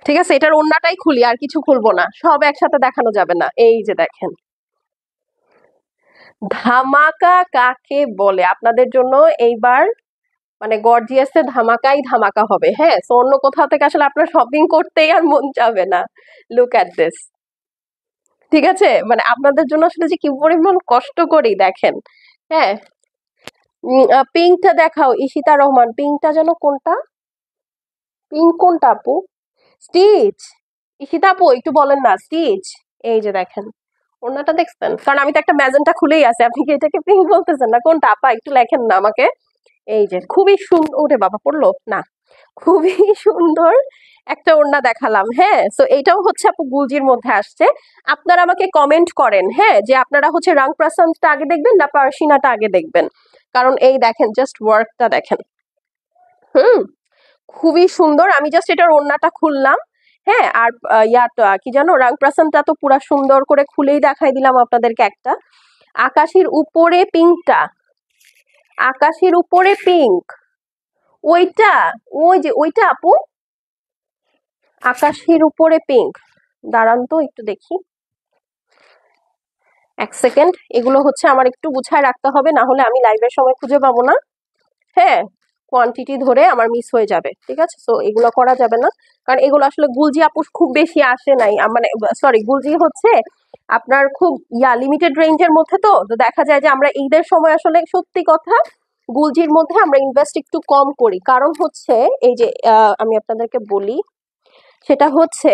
ঠিক আছে, এটার ওড়নাটাই খুলি, আর কিছু খুলবো না, সব একসাথে দেখানো যাবে না। এই যে দেখেন, ধামাকা কাকে বলে আপনাদের জন্য এইবার, মানে গর্জিয়াসে ধামাকাই ধামাকা হবে। হ্যাঁ, তো অন্য কোথাও থেকে আসলে আপনার শপিং করতেই আর মন যাবে না। Look at this. ঠিক আছে, মানে আপনাদের জন্য আসলে যে কি পরিমাণ কষ্ট করি দেখেন। হ্যাঁ, পিঙ্কটা দেখাও, ঈশিতা রহমান। পিঙ্কটা যেন কোনটা, পিঙ্ক কোনটা আপু? স্টিচ। ঈশিতা আপু একটু বলেন না, স্টিচ। এই যে দেখেন, ওড়নাটা দেখছেন? কারণ আমি তো একটা ম্যাজেন্টা খুলেই আছে, আপনি কি এটাকে পিঙ্ক বলতেছেন না? কোনটা আপা একটু লেখেন না আমাকে। এই যে খুবই সুন্দর, ওরে বাবা পড়লো না, খুবই সুন্দর একটা ওড়না দেখালাম। হ্যাঁ, সো এইটাও হচ্ছে আপু গুলজির মধ্যে আসছে। আপনারা আমাকে কমেন্ট করেন, হ্যাঁ, যে আপনারা হচ্ছে রাং প্রাসান্সটা আগে দেখবেন না পার্সিনাটা আগে দেখবেন। কারণ এই দেখেন, জাস্ট ওয়ার্কটা দেখেন। হুম, খুবই সুন্দর। আমি জাস্ট এটার ওড়নাটা খুললাম। হ্যাঁ, আর ইয়াটা কি জানো, রাং প্রাসান্সটা তো পুরা সুন্দর করে খুলেই দেখাই দিলাম আপনাদেরকে একটা। আকাশের উপরে পিঙ্কটা, আকাশের উপরে পিঙ্ক, ওইটা, ওই যে ওইটা আপু, আকাশের উপরে পিঙ্ক। দাঁড়ান তো একটু দেখি, এক সেকেন্ড। এগুলো হচ্ছে আমার একটু গুছায় রাখতে হবে, না হলে আমি লাইভের সময় খুঁজে পাবো না। হ্যাঁ, কোয়ান্টিটি ধরে আমার মিস হয়ে যাবে। ঠিক আছে, তো এগুলো করা যাবে না, কারণ এগুলো আসলে গুলজি আপু খুব বেশি আসে নাই, মানে সরি, গুলজি হচ্ছে আপনার খুব লিমিটেড রেঞ্জের মধ্যে। তো তো দেখা যায় যে আমরা ঈদের সময় আসলে সত্যি কথা গুলজির মধ্যে আমরা ইনভেস্ট একটু কম করি। কারণ হচ্ছে এই যে আমি আপনাদেরকে বলি, সেটা হচ্ছে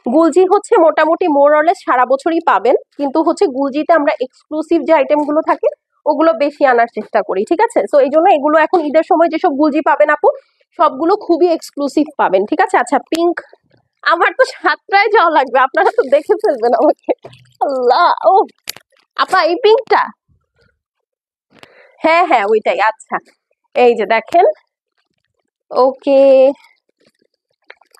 গুলজি হচ্ছে মোটামুটি মোর অরলেস সারা বছরই পাবেন, কিন্তু হচ্ছে গুলজিতে আমরা এক্সক্লুসিভ যে আইটেম গুলো থাকে ওগুলো বেশি আনার চেষ্টা করি। ঠিক আছে, তো এই জন্য এগুলো এখন ঈদের সময় যেসব গুলজি পাবেন আপু, সবগুলো খুবই এক্সক্লুসিভ পাবেন। ঠিক আছে, আচ্ছা পিঙ্ক, আমার তো সাতটায় যাওয়া লাগবে, আপনারা তো দেখে ফেলবেন আমাকে। আল্লাহ, ও আপা এই পিঙ্কটা, হ্যাঁ হ্যাঁ ওইটাই। আচ্ছা, এই যে দেখেন, ওকে।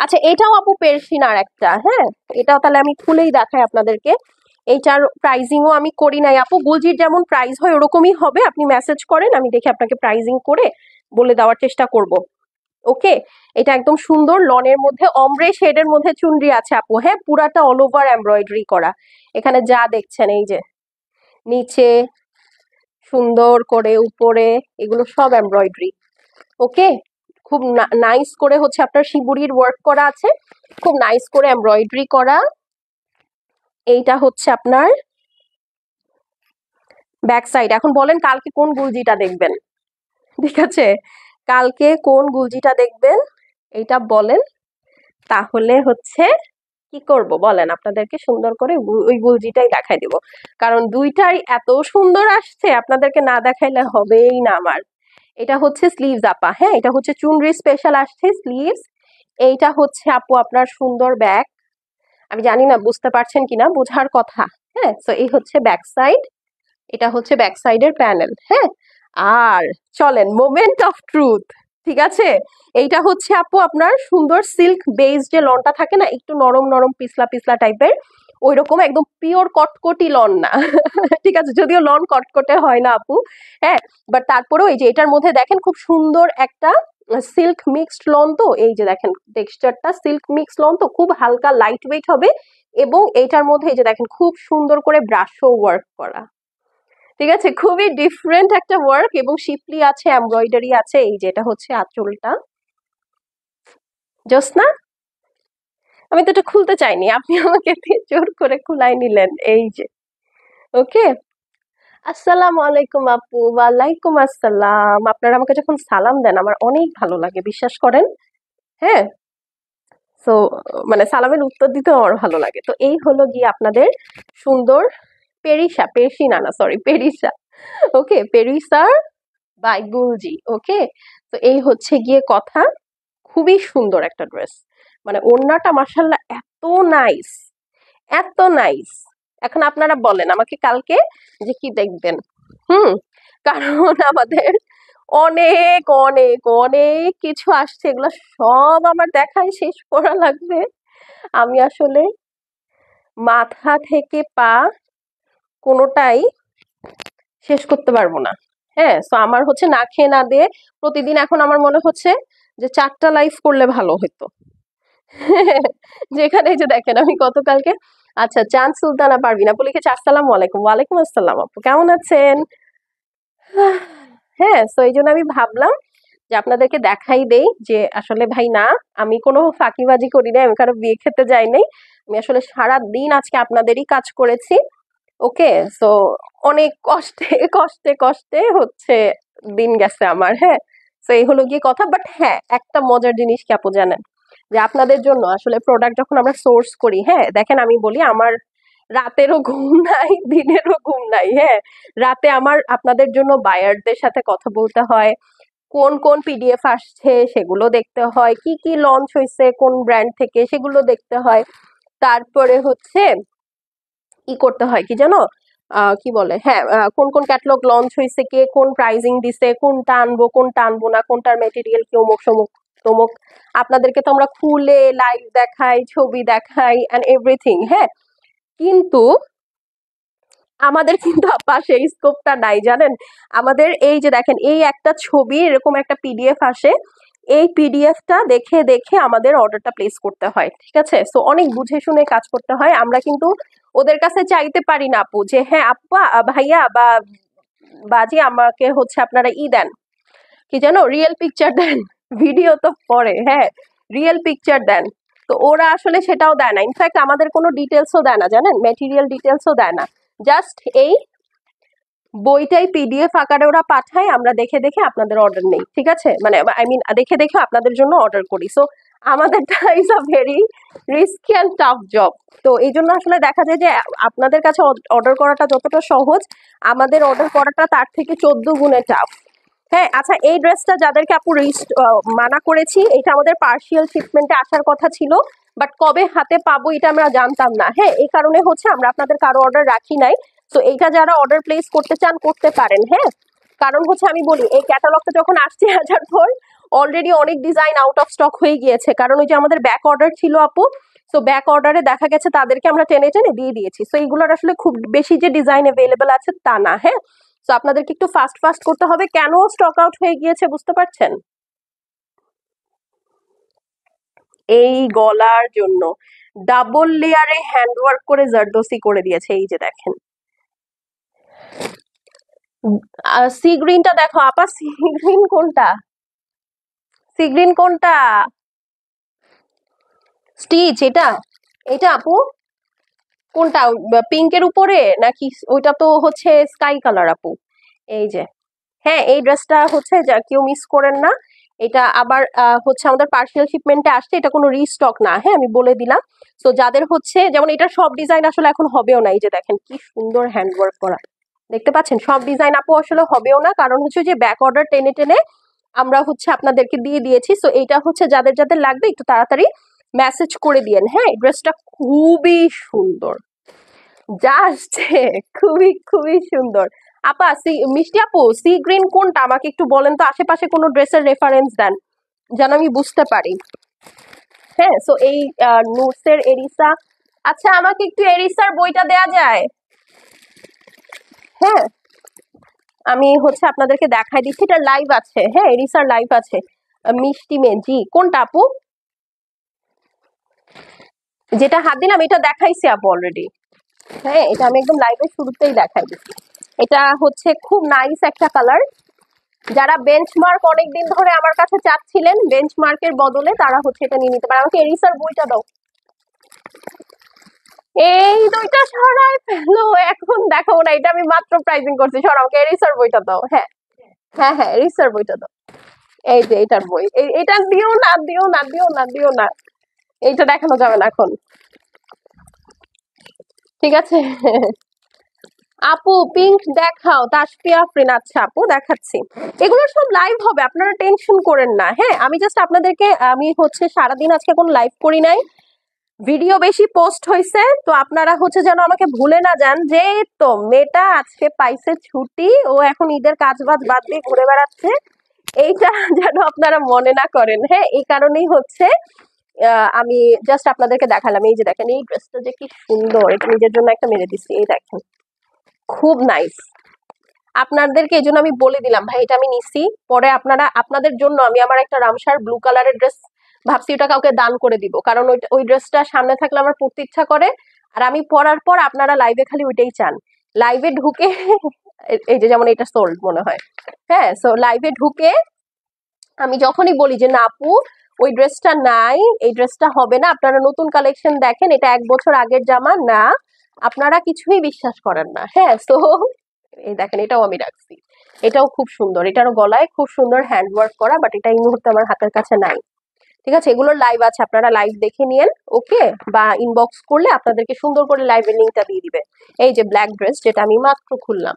আচ্ছা, এটাও আপু পেরসিনার একটা। হ্যাঁ, এটাও তাহলে আমি খুলেই দেখাই আপনাদেরকে। এইটার প্রাইজিংও আমি করি নাই আপু, গুলজির যেমন প্রাইস হয় ওরকমই হবে। আপনি মেসেজ করেন, আমি দেখে আপনাকে প্রাইজিং করে বলে দেওয়ার চেষ্টা করব। ওকে, এটা একদম সুন্দর লনের মধ্যে অমব্রে শেডের মধ্যে চুনরি আছে আপু। হ্যাঁ, পুরাটা অল ওভার এমব্রয়ডারি করা। এখানে যা দেখছেন, এই যে নিচে সুন্দর করে, উপরে, এগুলো সব এমব্রয়ডারি। ওকে, খুব নাইস করে হচ্ছে আপনার শিবুরির ওয়ার্ক করা আছে, খুব নাইস করে এমব্রয়ডারি করা। এইটা হচ্ছে আপনার ব্যাক সাইড। এখন বলেন কালকে কোন গুলজিটা দেখবেন? ঠিক আছে, কালকে কোন গুলজিটা দেখবেন এইটা বলেন, তাহলে হচ্ছে কি করব বলেন, আপনাদেরকে সুন্দর করে ওই গুলজিটাই দেখাই দিব। কারণ দুইটাই এত সুন্দর আসছে, আপনাদেরকে না দেখাইলে হবেই না আমার। এটা হচ্ছে স্লিভস আপা। হ্যাঁ, এটা হচ্ছে চুনরি স্পেশাল আসছে স্লিভস। এইটা হচ্ছে আপু আপনার সুন্দর ব্যাক। আমি জানি না বুঝতে পারছেন কিনা, বোঝার কথা। হ্যাঁ, তো এই হচ্ছে ব্যাক সাইড, এটা হচ্ছে ব্যাক সাইডের প্যানেল। হ্যাঁ, আর চলেন মোমেন্ট অফ ট্রুথ। ঠিক আছে, এইটা হচ্ছে আপু আপনার সুন্দর সিল্ক বেস যে লনটা থাকে না, একটু নরম নরম পিছলা পিছলা টাইপের, ওই রকম একদম পিওর কটকটি লন না। ঠিক আছে, যদিও লন কটকটে হয় না আপু। হ্যাঁ, বাট তারপরেও এই যে এটার মধ্যে দেখেন খুব সুন্দর একটা সিল্ক মিক্সড লন, তো এই যে দেখেন টেক্সচারটা সিল্ক মিক্স লন, তো খুব হালকা লাইট ওয়েট হবে এবং এইটার মধ্যে এই যে দেখেন খুব সুন্দর করে ব্রাশও ওয়ার্ক করা, ঠিক আছে, খুবই ডিফারেন্ট একটা ওয়ার্ক এবং শিপলি আছে, এমব্রয়ডারি আছে। এই যে এটা হচ্ছে আঁচলটা, জোসনা আমি তো এটা খুলতে চাইনি, আপনি আমাকে দিয়ে জোর করে খুলাই নিলেন। এই যে ওকে, আসসালামু আলাইকুম আপু। ওয়ালাইকুম আসসালাম। আপনারা আমাকে যখন সালাম দেন আমার অনেক ভালো লাগে, বিশ্বাস করেন। হ্যাঁ, তো মানে সালামের উত্তর দিতেও আমার ভালো লাগে। তো এই হলো গিয়ে আপনাদের সুন্দর পেরিসা, পেরসি না না সরি পেরিসা, ওকে, পেরিসার বাই গুলজি। ওকে, তো এই হচ্ছে গিয়ে কথা, খুবই সুন্দর একটা ড্রেস, মানে ওড়নাটা মাশাআল্লাহ এত নাইস, এত নাইস। এখন আপনারা বলেন আমাকে কালকে যে কি দেখবেন। হুম, কারণ আমাদের অনেক অনেক অনেক কিছু আসছে, এগুলো সব আমার দেখায় শেষ করা লাগবে। আমি আসলে মাথা থেকে পা কোনোটাই শেষ করতে পারবো না। হ্যাঁ, তো আমার হচ্ছে না খেয়ে না দিয়ে প্রতিদিন এখন আমার মনে হচ্ছে যে 4টা লাইভ করলে ভালো হতো। যেখানে এই যে দেখেন আমি গতকালকে, আচ্ছা চাঁদ সুলতানা পারবিন আপু লিখেছে আসসালামু আলাইকুম। ওয়ালাইকুম আসসালাম আপু, কেমন আছেন? হ্যাঁ, তো এই জন্য আমি ভাবলাম যে আপনাদেরকে দেখাই দেই যে আসলে ভাই না, আমি কোনো ফাঁকিবাজি করি নাই, আমি কারো বিয়ে খেতে যাই নাই, আমি আসলে সারা দিন আজকে আপনাদেরই কাজ করেছি। ওকে, সো অনেক কষ্টে কষ্টে কষ্টে হচ্ছে দিন গেছে আমার। হ্যাঁ, তো এই হলো গিয়ে কথা। বাট হ্যাঁ, একটা মজার জিনিস কি আপু জানেন, যে আপনাদের জন্য আসলে প্রোডাক্ট যখন আমরা সোর্স করি, হ্যাঁ দেখেন আমি বলি আমার রাতেরও ঘুম নাই, দিনেরও ঘুম নাই। হ্যাঁ, রাতে আমার আপনাদের জন্য বায়ারদের সাথে কথা বলতে হয়, কোন কোন পিডিএফ আসছে সেগুলো দেখতে হয়, কি কি লঞ্চ হয়েছে কোন ব্র্যান্ড থেকে সেগুলো দেখতে হয়, তারপরে হচ্ছে ই করতে হয় কি জানো, কি বলে, হ্যাঁ, কোন কোন ক্যাটালগ লঞ্চ হয়েছে, কে কোন প্রাইজিং দিছে, কোনটা আনবো কোনটা আনবো না, কোনটার মেটেরিয়াল কি অমুক সমুক তমুক, আপনাদেরকে তো আমরা খুলে লাইভ দেখাই, ছবি দেখাই এন্ড এভরিথিং। হ্যাঁ, কিন্তু আমাদের কিন্তু আপা সেই স্কোপটা নাই, জানেন। আমাদের এই যে দেখেন এই একটা ছবি এরকম একটা পিডিএফ আসে, এই পিডিএফটা দেখে দেখে আমাদের অর্ডারটা প্লেস করতে হয়, ঠিক আছে। সো অনেক বুঝে শুনে কাজ করতে হয়, আমরা কিন্তু ওদের কাছে চাইতে পারি না আপু যে হ্যাঁ আপা ভাইয়া বা বাজি আমাকে হচ্ছে আপনারা দেন, কি জানো, রিয়েল পিকচার দেন। ভিডিও তো পরে, হ্যাঁ, রিয়েল পিকচার দেন। তো ওরা আসলে সেটাও দেয় না, ইনফ্যাক্ট আমাদের কোনো ডিটেলসও দেয় না, জানেন, ম্যাটেরিয়াল ডিটেলসও দেয় না, জাস্ট এই বইটাই পিডিএফ আকারে ওরা পাঠায়, আমরা দেখে দেখে আপনাদের অর্ডার নেই, ঠিক আছে, মানে আই মিন দেখে দেখে আপনাদের জন্য অর্ডার করি। সো আমাদেরটা is a very risky and tough job. তো এই জন্য আসলে দেখা যায় যে আপনাদের কাছে অর্ডার করাটা যতটা সহজ, আমাদের অর্ডার করাটা তার থেকে 14 গুণে টাফ। হ্যাঁ, আচ্ছা এই ড্রেসটা যাদেরকে আপু মানা করেছি, এটা আমাদের পার্সিয়াল শিপমেন্টে আসার কথা ছিল, বাট কবে হাতে পাবো এটা আমরা জানতাম না। হ্যাঁ, এই কারণে হচ্ছে আমরা আপনাদের কারো অর্ডার রাখি নাই। তো এইটা যারা অর্ডার প্লেস করতে চান করতে পারেন। হ্যাঁ, কারণ হচ্ছে আমি বলি এই ক্যাটালগটা যখন আসছে আসার পর অলরেডি অনেক ডিজাইন আউট অফ স্টক হয়ে গিয়েছে, কারণ ওই যে আমাদের ব্যাক অর্ডার ছিল আপু। তো ব্যাক অর্ডারে দেখা গেছে তাদেরকে আমরা টেনে টেনে দিয়ে দিয়েছি। তো এইগুলোর আসলে খুব বেশি যে ডিজাইন অ্যাভেলেবেল আছে তা না। হ্যাঁ, তো আপনাদেরকে একটু ফাস্ট ফাস্ট করতে হবে। কেন স্টক আউট হয়ে গিয়েছে বুঝতে পারছেন? এই গলার জন্য ডাবল লেয়ারে হ্যান্ডওয়ার্ক করে জারদোসি করে দিয়েছে, এই যে দেখেন। সি গ্রিনটা দেখো আপা, সি গ্রিন কোনটা, সি গ্রিন কোনটা, স্টিচ এটা, এটা আপু কোনটা, পিঙ্কের উপরে নাকি ওইটা তো হচ্ছে স্কাই কালার আপু। এই যে, হ্যাঁ এই ড্রেসটা হচ্ছে যা কেউ মিস করেন না, এটা আবার হচ্ছে আমাদের পার্সিয়াল শিপমেন্টে আসছে, এটা কোনো রিস্টক না। হ্যাঁ, আমি বলে দিলাম। তো যাদের হচ্ছে যেমন এটা সব ডিজাইন আসলে এখন হবেও না, এই যে দেখেন কি সুন্দর হ্যান্ডওয়ার্ক করা, দেখতে পাচ্ছেন, সব ডিজাইন আপু আসলে হবেও না, কারণ হচ্ছে যে ব্যাক অর্ডার টেনে টেনে আমরা হচ্ছে আপনাদেরকে দিয়ে দিয়েছি। সো এইটা হচ্ছে যাদের যাদের লাগবে একটু তাড়াতাড়ি মেসেজ করে দিয়েন। হ্যাঁ, ড্রেসটা খুবই সুন্দর, জাস্ট খুবই খুবই সুন্দর। আপা মিষ্টি আপু, সি গ্রিন কোনটা আমাকে একটু বলেন তো, আশেপাশে কোনো ড্রেসের রেফারেন্স দেন যেন আমি বুঝতে পারি। হ্যাঁ, সো এই নোটসের এরিসা, আচ্ছা আমাকে একটু এরিসার বইটা দেয়া যায়? হ্যাঁ, আমি হচ্ছে আপনাদেরকে দেখাই দিচ্ছি, এটা লাইভ আছে। হ্যাঁ, এরিসার লাইভ আছে, মিষ্টি মেয়ে, জি কোনটা আপু? যেটা হাত দিলাম এটা দেখাইছি আপু অলরেডি। হ্যাঁ, এটা আমি একদম লাইভের শুরুতেই দেখাই দিচ্ছি। এটা হচ্ছে খুব নাইস একটা কালার। যারা বেঞ্চমার্ক অনেকদিন ধরে আমার কাছে চাচ্ছিলেন বেঞ্চমার্কের বদলে, তারা হচ্ছে এটা নিয়ে নিতে পারে। আমাকে এরিসার বইটা দাও। এই দুইটা সরাই ফেলো, এখন দেখাবো না, এটা আমি মাত্র প্রাইজিং করছি। সর, আমাকে এরিসার বইটা দাও। হ্যাঁ হ্যাঁ হ্যাঁ, এরিসার বইটা দাও। এই যে এটার বই, এটা দিও না, দিও না, দিও না, দিও না, এইটা দেখানো যাবে না এখন, ঠিক আছে? আপু পিঙ্ক দেখাও, তাসফিয়া আফরিন। আচ্ছা আপু দেখাচ্ছি। এগুলো সব লাইভ হবে, আপনারা টেনশন করেন না। হ্যাঁ, আমি জাস্ট আপনাদেরকে, আমি হচ্ছে সারাদিন আজকে কোনো লাইভ করি নাই, ভিডিও বেশি পোস্ট হয়েছে, তো আপনারা হচ্ছে যেন আমাকে ভুলে না যান যে তো মেয়েটা আজকে পাইছে ছুটি, ও এখন ঈদের কাজ বাজ বাদ দিয়ে ঘুরে বেড়াচ্ছে, এইটা যেন আপনারা মনে না করেন। হ্যাঁ, এই কারণেই হচ্ছে আমি জাস্ট আপনাদেরকে দেখালাম। এই যে দেখেন, এই ড্রেসটা যে কি সুন্দর, এটা নিজের জন্য একটা মেরে দিচ্ছি। এই দেখেন, খুব নাইস। আপনাদেরকে এই জন্য আমি বলে দিলাম ভাই, এটা আমি নিছি, পরে আপনারা, আপনাদের জন্য আমি আমার একটা রামসার ব্লু কালারের ড্রেস ভাবছি ওটা কাউকে দান করে দিব, কারণ ওই ড্রেসটা সামনে থাকলে আমার পড়তে ইচ্ছা করে, আর আমি পরার পর আপনারা লাইভে খালি ওইটাই চান। লাইভে ঢুকে এই যে যেমন এটা সোল্ড মনে হয়, হ্যাঁ, সো লাইভে ঢুকে আমি যখনই বলি যে না আপু ওই ড্রেসটা নাই, এই ড্রেসটা হবে না, আপনারা নতুন কালেকশন দেখেন, এটা 1 বছর আগের জামা না, আপনারা কিছুই বিশ্বাস করেন না। হ্যাঁ, তো এই দেখেন, এটাও আমি রাখছি, এটাও খুব সুন্দর, এটারও গলায় খুব সুন্দর হ্যান্ড ওয়ার্ক করা, বাট এটা এই মুহূর্তে আমার হাতের কাছে নাই। ঠিক আছে, এগুলোর লাইভ আছে, আপনারা লাইভ দেখে নিয়েন। ওকে, বা ইনবক্স করলে আপনাদেরকে সুন্দর করে লাইভের লিঙ্কটা দিয়ে দিবে। এই যে ব্ল্যাক ড্রেস, যেটা আমি মাত্র খুললাম।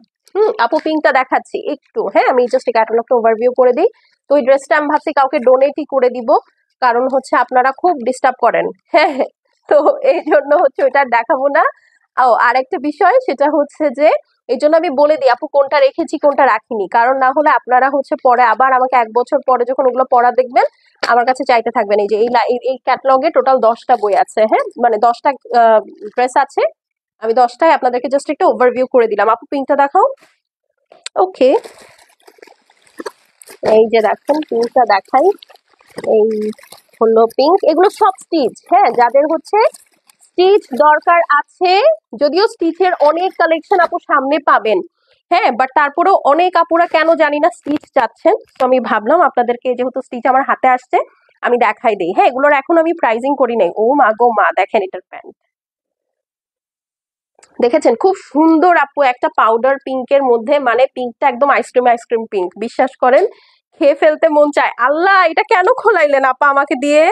আপু পিঙ্কটা দেখাচ্ছি একটু। হ্যাঁ, আমি জাস্ট ক্যাটালগটা ওভারভিউ করে দিই। তো ওই ড্রেসটা আমি ভাবছি কাউকে ডোনেটই করে দিব, কারণ হচ্ছে আপনারা খুব ডিস্টার্ব করেন। হ্যাঁ, তো এই জন্য হচ্ছে ওইটা দেখাবো না। ও আর একটা বিষয়, সেটা হচ্ছে যে এই জন্য আমি বলে দিই আপু কোনটা রেখেছি কোনটা রাখিনি, কারণ না হলে আপনারা হচ্ছে পরে আবার আমাকে 1 বছর পরে যখন ওগুলো পড়া দেখবেন আমার কাছে চাইতে থাকবেন। এই যে এই ক্যাটালগে টোটাল 10টা বই আছে। হ্যাঁ, মানে 10টা ড্রেস আছে, আমি 10টায় আপনাদেরকে জাস্ট একটা ওভারভিউ করে দিলাম। আপু পিঙ্কটা দেখাও। ওকে, এই যে দেখেন পিঙ্কটা দেখাই, এই হলো পিঙ্ক, এগুলো সব স্টিচ। হ্যাঁ, যাদের হচ্ছে স্টিচ দরকার আছে, যদিও স্টিচের অনেক কালেকশন আপু সামনে পাবেন। হ্যাঁ, বাট তারপরেও অনেক আপুরা কেন জানি না স্টিচ চাচ্ছেন, তো আমি ভাবলাম আপনাদেরকে, যেহেতু স্টিচ আমার হাতে আসছে, আমি দেখাই দিই। হ্যাঁ, এগুলোর এখন আমি প্রাইজিং করি নাই। ও মা গো মা, দেখেন এটার প্যান্ট দেখেছেন, খুব সুন্দর আপু, একটা পাউডার পিঙ্কের মধ্যে, মানে পিঙ্কটা একদম আইসক্রিম আইসক্রিম পিঙ্ক, বিশ্বাস করেন খেয়ে ফেলতে মন চায়। আল্লাহ, এটা কেন খোলাইলেন আপা আমাকে দিয়ে,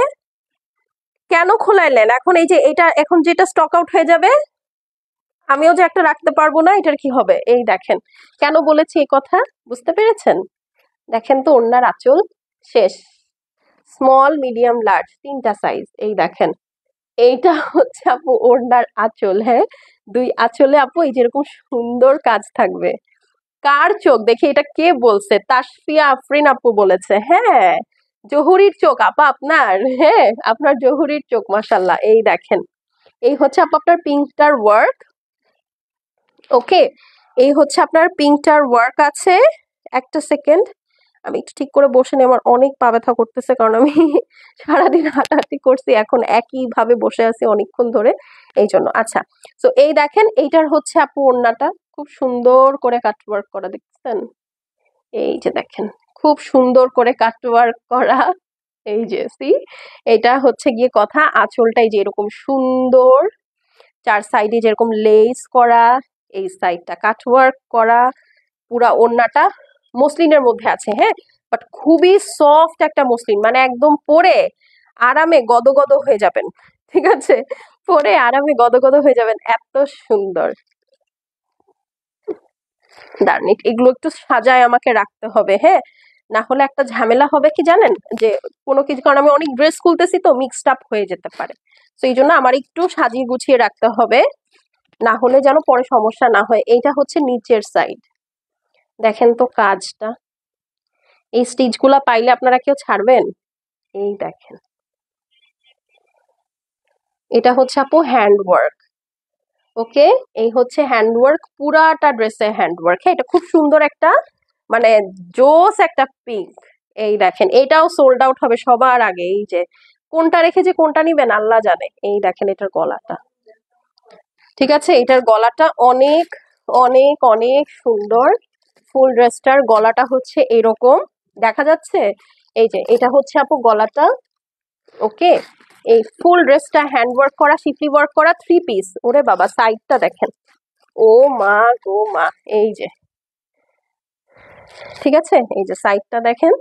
কেন খোলাইলেন? এখন এই যে এটা এখন যেটা স্টক আউট হয়ে যাবে, আমিও যে একটা রাখতে পারবো না, এটার কি হবে? এই দেখেন, কেন বলেছি এই কথা, বুঝতে পেরেছেন? দেখেন তো ওড়নার আঁচল শেষ, স্মল মিডিয়াম লার্জ 3টা সাইজ। এই দেখেন, এইটা হচ্ছে আপু ওড়নার আঁচল। হ্যাঁ, 2 আঁচলে আপু এই যেরকম সুন্দর কাজ থাকবে। কার চোখ দেখে, এটা কে বলছে? তাসফিয়া আফরিন আপু বলেছে। হ্যাঁ, জহুরির চোখ আপা আপনার। হ্যাঁ, আপনার জহুরির চোখ, মাশাল্লাহ। এই দেখেন, এই হচ্ছে আপু আপনার পিঙ্কটার ওয়ার্ক। ওকে, এই হচ্ছে আপনার পিঙ্কটার ওয়ার্ক আছে। একটা সেকেন্ড, আমি একটু ঠিক করে বসে নিই, আমার অনেক পা ব্যথা করতেছে, কারণ আমি সারাদিন হাঁটাহাঁটি করছি, এখন একই ভাবে বসে আছি অনেকক্ষণ ধরে, এই জন্য। আচ্ছা, তো এই দেখেন, এইটার হচ্ছে আপু ওড়নাটা খুব সুন্দর করে কাটওয়ার্ক করা, দেখছেন? এই যে দেখেন, খুব সুন্দর করে কাটওয়ার্ক করা। এই যে সি, এটা হচ্ছে গিয়ে কথা, আঁচলটাই যে এরকম সুন্দর, 4 সাইডে যেরকম লেস করা, এই সাইডটা কাটওয়ার্ক করা, পুরা ওড়নাটা মসলিনের মধ্যে আছে। হ্যাঁ, বাট খুবই সফট একটা মসলিন, মানে একদম পরে আরামে গদগদ হয়ে যাবেন। ঠিক আছে, পরে আরামে গদগদ হয়ে যাবেন, এত সুন্দর। দাঁড়ান, এগুলো একটু সাজায় আমাকে রাখতে হবে। হ্যাঁ, না হলে একটা ঝামেলা হবে কি জানেন, যে কোনো কিছু, কারণ আমি অনেক ড্রেস খুলতেছি তো মিক্সড আপ হয়ে যেতে পারে, তো এই জন্য আমার একটু সাজিয়ে গুছিয়ে রাখতে হবে, না হলে যেন পরে সমস্যা না হয়। এইটা হচ্ছে নিচের সাইড, দেখেন তো কাজটা, এই স্টিচ গুলা পাইলে আপনারা কেউ ছাড়বেন? এই দেখেন, এটা হচ্ছে আপু হ্যান্ড ওয়ার্ক। ওকে, এই হচ্ছে হ্যান্ড ওয়ার্ক, পুরাটা ড্রেসে হ্যান্ড ওয়ার্ক। হ্যাঁ, এটা খুব সুন্দর একটা, মানে জোস একটা পিঙ্ক। এই দেখেন, এটাও সোল্ড আউট হবে সবার আগে। এই যে কোনটা রেখে যে কোনটা নিবেন আল্লাহ জানে। এই দেখেন এটার গলাটা, ঠিক আছে, এটার গলাটা অনেক অনেক অনেক সুন্দর। ফুল ড্রেসটার গলাটা হচ্ছে এরকম, দেখা যাচ্ছে? এই যে এটা হচ্ছে আপু গলাটা। ওকে, এই ফুল ড্রেসটা হ্যান্ড ওয়ার্ক করা, শিফলি ওয়ার্ক করা, 3 পিস। ওরে বাবা, সাইডটা দেখেন, ও মা গো মা। এই যে, ঠিক আছে, এই যে সাইডটা দেখেন,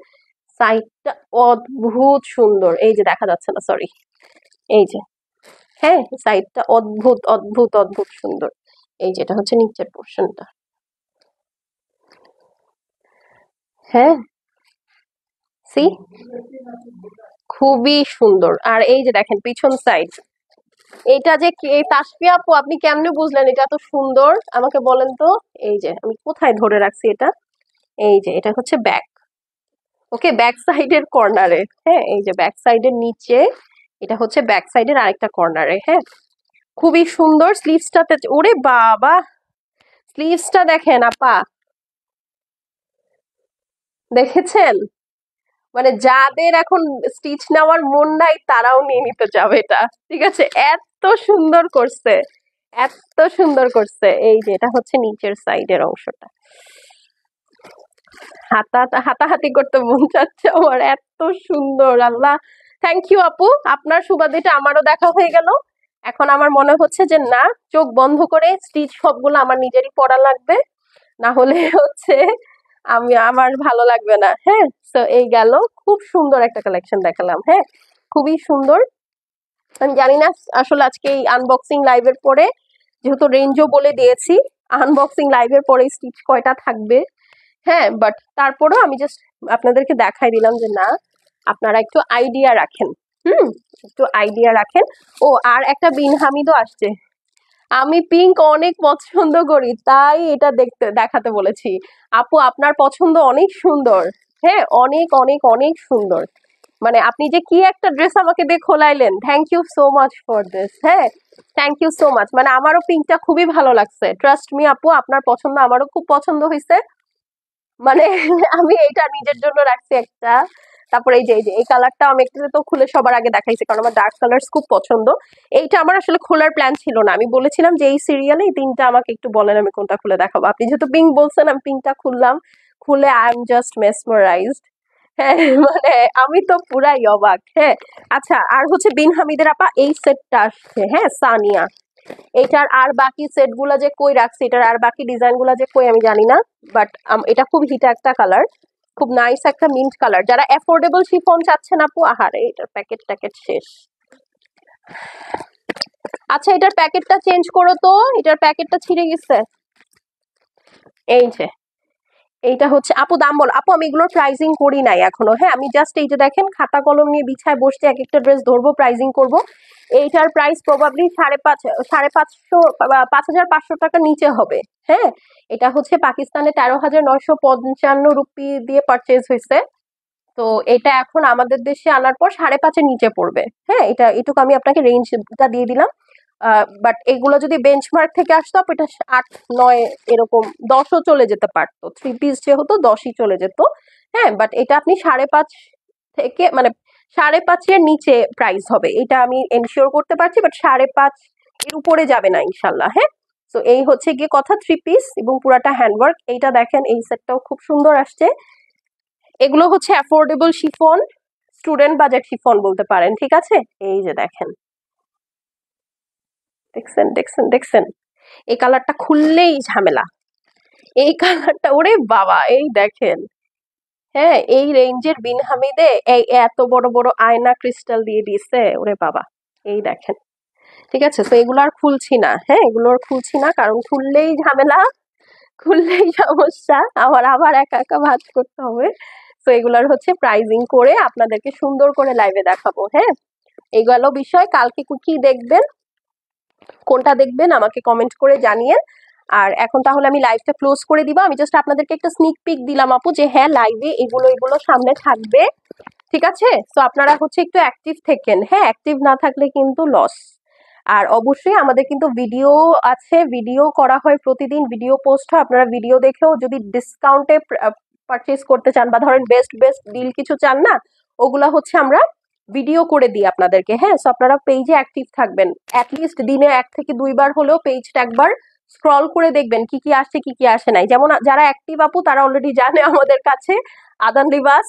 সাইডটা অদ্ভুত সুন্দর। এই যে দেখা যাচ্ছে না, সরি। এই যে, হ্যাঁ, সাইডটা অদ্ভুত অদ্ভুত অদ্ভুত সুন্দর। এই যেটা হচ্ছে নিচের পোর্শনটা, হ্যাঁ, সি, খুবই সুন্দর। আর এই যে দেখেন পিছন সাইড, এটা যে তাসফিয়া আপু আপনি কেমনে বুঝলেন এটা এত সুন্দর আমাকে বলেন তো? এই যে আমি কোথায় ধরে রাখছি এটা, এই যে এটা হচ্ছে ব্যাক। ওকে, ব্যাক সাইডের কর্নারে, হ্যাঁ, এই যে ব্যাক সাইডের নিচে, এটা হচ্ছে ব্যাক সাইডের আরেকটা কর্নারে, হ্যাঁ, খুবই সুন্দর। স্লিভসটাতে ওরে বাবা, স্লিভসটা দেখেন আপা, দেখেছেন? মানে যাদের এখন স্টিচ নেওয়ার মন নাই তারাও নিয়ে নিতে যাবে এটা, ঠিক আছে, এত সুন্দর করছে, এত সুন্দর করছে। এই যে এটা হচ্ছে নিচের সাইডের অংশটা, হাতাহাতি করতে মন চাচ্ছে আমার, এত সুন্দর। আল্লাহ, থ্যাংক ইউ আপু, আপনার সুবাদেটা আমারও দেখা হয়ে গেল। এখন আমার মনে হচ্ছে যে না, চোখ বন্ধ করে স্টিচ সবগুলো আমার নিজেরই পড়া লাগবে, না হলে হচ্ছে আমার ভালো লাগবে না। হ্যাঁ, তো এই গেল, খুব সুন্দর একটা কালেকশন দেখালাম, হ্যাঁ, খুবই সুন্দর। আমি জানি না আসলে আজকে এই আনবক্সিং লাইভের পরে, যেহেতু রেঞ্জও বলে দিয়েছি, আনবক্সিং লাইভের পরে স্টিচ কয়টা থাকবে, হ্যাঁ, বাট তারপরেও আমি জাস্ট আপনাদেরকে দেখাই দিলাম যে না, আপনারা একটু আইডিয়া রাখেন। হুম, একটু আইডিয়া রাখেন। ও, আর একটা বিন হামিদও আসছে। আমি পিঙ্ক অনেক পছন্দ করি, তাই এটা দেখাতে বলেছি। আপু আপনার পছন্দ অনেক সুন্দর, হ্যাঁ, অনেক অনেক অনেক সুন্দর। মানে আপনি যে কি একটা ড্রেস আমাকে দিয়ে খোলাইলেন, thank you so much for this. হ্যাঁ, থ্যাংক ইউ সো মাচ। মানে আমারও পিঙ্কটা খুবই ভালো লাগছে, ট্রাস্ট মি আপু, আপনার পছন্দ আমারও খুব পছন্দ হয়েছে। মানে আমি এইটা নিজের জন্য রাখছি একটা। তারপরে এই যে এই কালারটা আমি একটু তো খুলে সবার আগে দেখাইছি, কারণ আমার ডার্ক কালার খুব পছন্দ। এইটা আমার আসলে খোলার প্ল্যান ছিল না, আমি বলেছিলাম যে এই সিরিয়ালে এই তিনটা আমাকে একটু বলেন আমি কোনটা খুলে দেখাবো। আপনি যেহেতু পিঙ্ক বলছেন, আমি পিঙ্কটা খুললাম। খুলে আই এম জাস্ট মেসমারাইজড। হ্যাঁ, মানে আমি তো পুরাই অবাক। হ্যাঁ, আচ্ছা, আর হচ্ছে বিন হামিদের আপা এই সেটটা আসছে, হ্যাঁ, সানিয়া। এটার আর বাকি সেট গুলা যে কই রাখছি, এটার আর বাকি ডিজাইন গুলা যে কই আমি জানি না, বাট এটা খুব হিট একটা কালার, খুব নাইস একটা মিন্ট কালার। যারা অ্যাফোর্ডেবল শিফন চাচ্ছেন আপু, আহারে এটার প্যাকেট ট্যাকেট শেষ। আচ্ছা, এটার প্যাকেটটা চেঞ্জ করো তো, এটার প্যাকেটটা ছিঁড়ে গেছে। এই যে এইটা হচ্ছে আপু, দাম বল আপু, আমি এগুলোর প্রাইজিং করি নাই এখনো। হ্যাঁ, আমি জাস্ট এই যে দেখেন খাতা কলম নিয়ে বিছায় বসতে এক একটা ড্রেস ধরবো, প্রাইজিং করব। এইটার প্রাইস প্রবাবলি 5,500 টাকার নিচে হবে। হ্যাঁ, এটা হচ্ছে পাকিস্তানে 13,955 রুপি দিয়ে পারচেজ হয়েছে। তো এটা এখন আমাদের দেশে আনার পর 5,500-এর নিচে পড়বে। হ্যাঁ, এটা এটুকু আমি আপনাকে রেঞ্জটা দিয়ে দিলাম। বাট এগুলো যদি বেঞ্চমার্ক থেকে আসতো, এটা 8, 9 এরকম 10ও চলে যেতে পারতো। 3 পিস যেহেতু 10ই চলে যেত। হ্যাঁ, বাট এটা আপনি 5.5 থেকে, মানে 5.5-এর নিচে প্রাইস হবে, এটা আমি এনশিওর করতে পারছি। বাট 5.5 এর উপরে যাবে না ইনশাল্লাহ। হ্যাঁ, তো এই হচ্ছে গিয়ে কথা, 3 পিস এবং পুরাটা হ্যান্ডওয়ার্ক। এইটা দেখেন, এই সেটটাও খুব সুন্দর আসছে। এগুলো হচ্ছে affordable chiffon, student budget chiffon বলতে পারেন, ঠিক আছে। এই যে দেখেন, দেখছেন দেখছেন দেখছেন, এই কালারটা খুললেই ঝামেলা। এই কালারটা, ওরে বাবা, এই দেখেন। হ্যাঁ, এই রেঞ্জের বিন হামিদে এই এত বড় বড় আয়না ক্রিস্টাল দিয়ে দিছে, ওরে বাবা। এই দেখেন, ঠিক আছে, তো এগুলো আর খুলছি না। হ্যাঁ, এগুলো আর খুলছি না, কারণ খুললেই ঝামেলা, খুললেই সমস্যা, আমার আবার একা একা ভাঁজ করতে হবে। তো এগুলার হচ্ছে প্রাইজিং করে আপনাদেরকে সুন্দর করে লাইভে দেখাবো। হ্যাঁ, এইগুলো বিষয়, কালকে কি দেখবেন, কোনটা দেখবেন আমাকে কমেন্ট করে জানিয়েন। আর এখন তাহলে আমি লাইভটা ক্লোজ করে দিব। আমি জাস্ট আপনাদেরকে একটা স্নিক পিক দিলাম আপু, যে হ্যাঁ লাইভে এগুলো এগুলো সামনে থাকবে, ঠিক আছে। তো আপনারা হচ্ছে একটু অ্যাক্টিভ থাকেন, হ্যাঁ, অ্যাক্টিভ না থাকলে কিন্তু লস। আর অবশ্যই আমাদের কিন্তু ভিডিও আছে, ভিডিও করা হয় প্রতিদিন, ভিডিও পোস্ট হয়, আপনারা ভিডিও দেখেও যদি ডিসকাউন্টে পারচেজ করতে চান বা ধরেন বেস্ট বেস্ট ডিল কিছু চান না, ওগুলা হচ্ছে আমরা ভিডিও করে দিই আপনাদেরকে। হ্যাঁ, সো আপনারা পেজে অ্যাক্টিভ থাকবেন, অ্যাটলিস্ট দিনে 1 থেকে 2 বার হলেও পেজটা একবার স্ক্রল করে দেখবেন কি কি আসছে কি কি আসে নাই। যেমন যারা অ্যাক্টিভ আপু তারা অলরেডি জানে আমাদের কাছে আদান লিবাস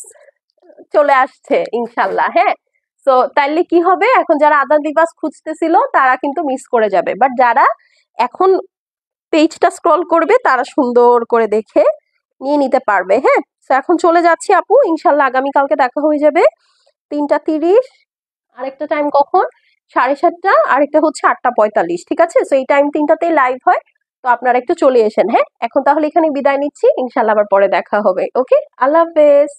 চলে আসছে ইনশাল্লাহ। হ্যাঁ, তো তাইলে কি হবে, এখন যারা আদান লিবাস খুঁজতেছিল তারা কিন্তু মিস করে যাবে, বাট যারা এখন পেজটা স্ক্রল করবে তারা সুন্দর করে দেখে নিয়ে নিতে পারবে। হ্যাঁ, তো এখন চলে যাচ্ছি আপু, ইনশাল্লাহ আগামীকালকে দেখা হয়ে যাবে 3টা 30। আরেকটা টাইম কখন? 7:30, আরেকটা হচ্ছে 8টা 45। ঠিক আছে, তো এই টাইম 3টাতেই লাইভ হয়, তো আপনারা একটু চলে এসেন। হ্যাঁ, এখন তাহলে এখানে বিদায় নিচ্ছি, ইনশাল্লাহ আবার পরে দেখা হবে। ওকে, আল্লাহ হাফেজ।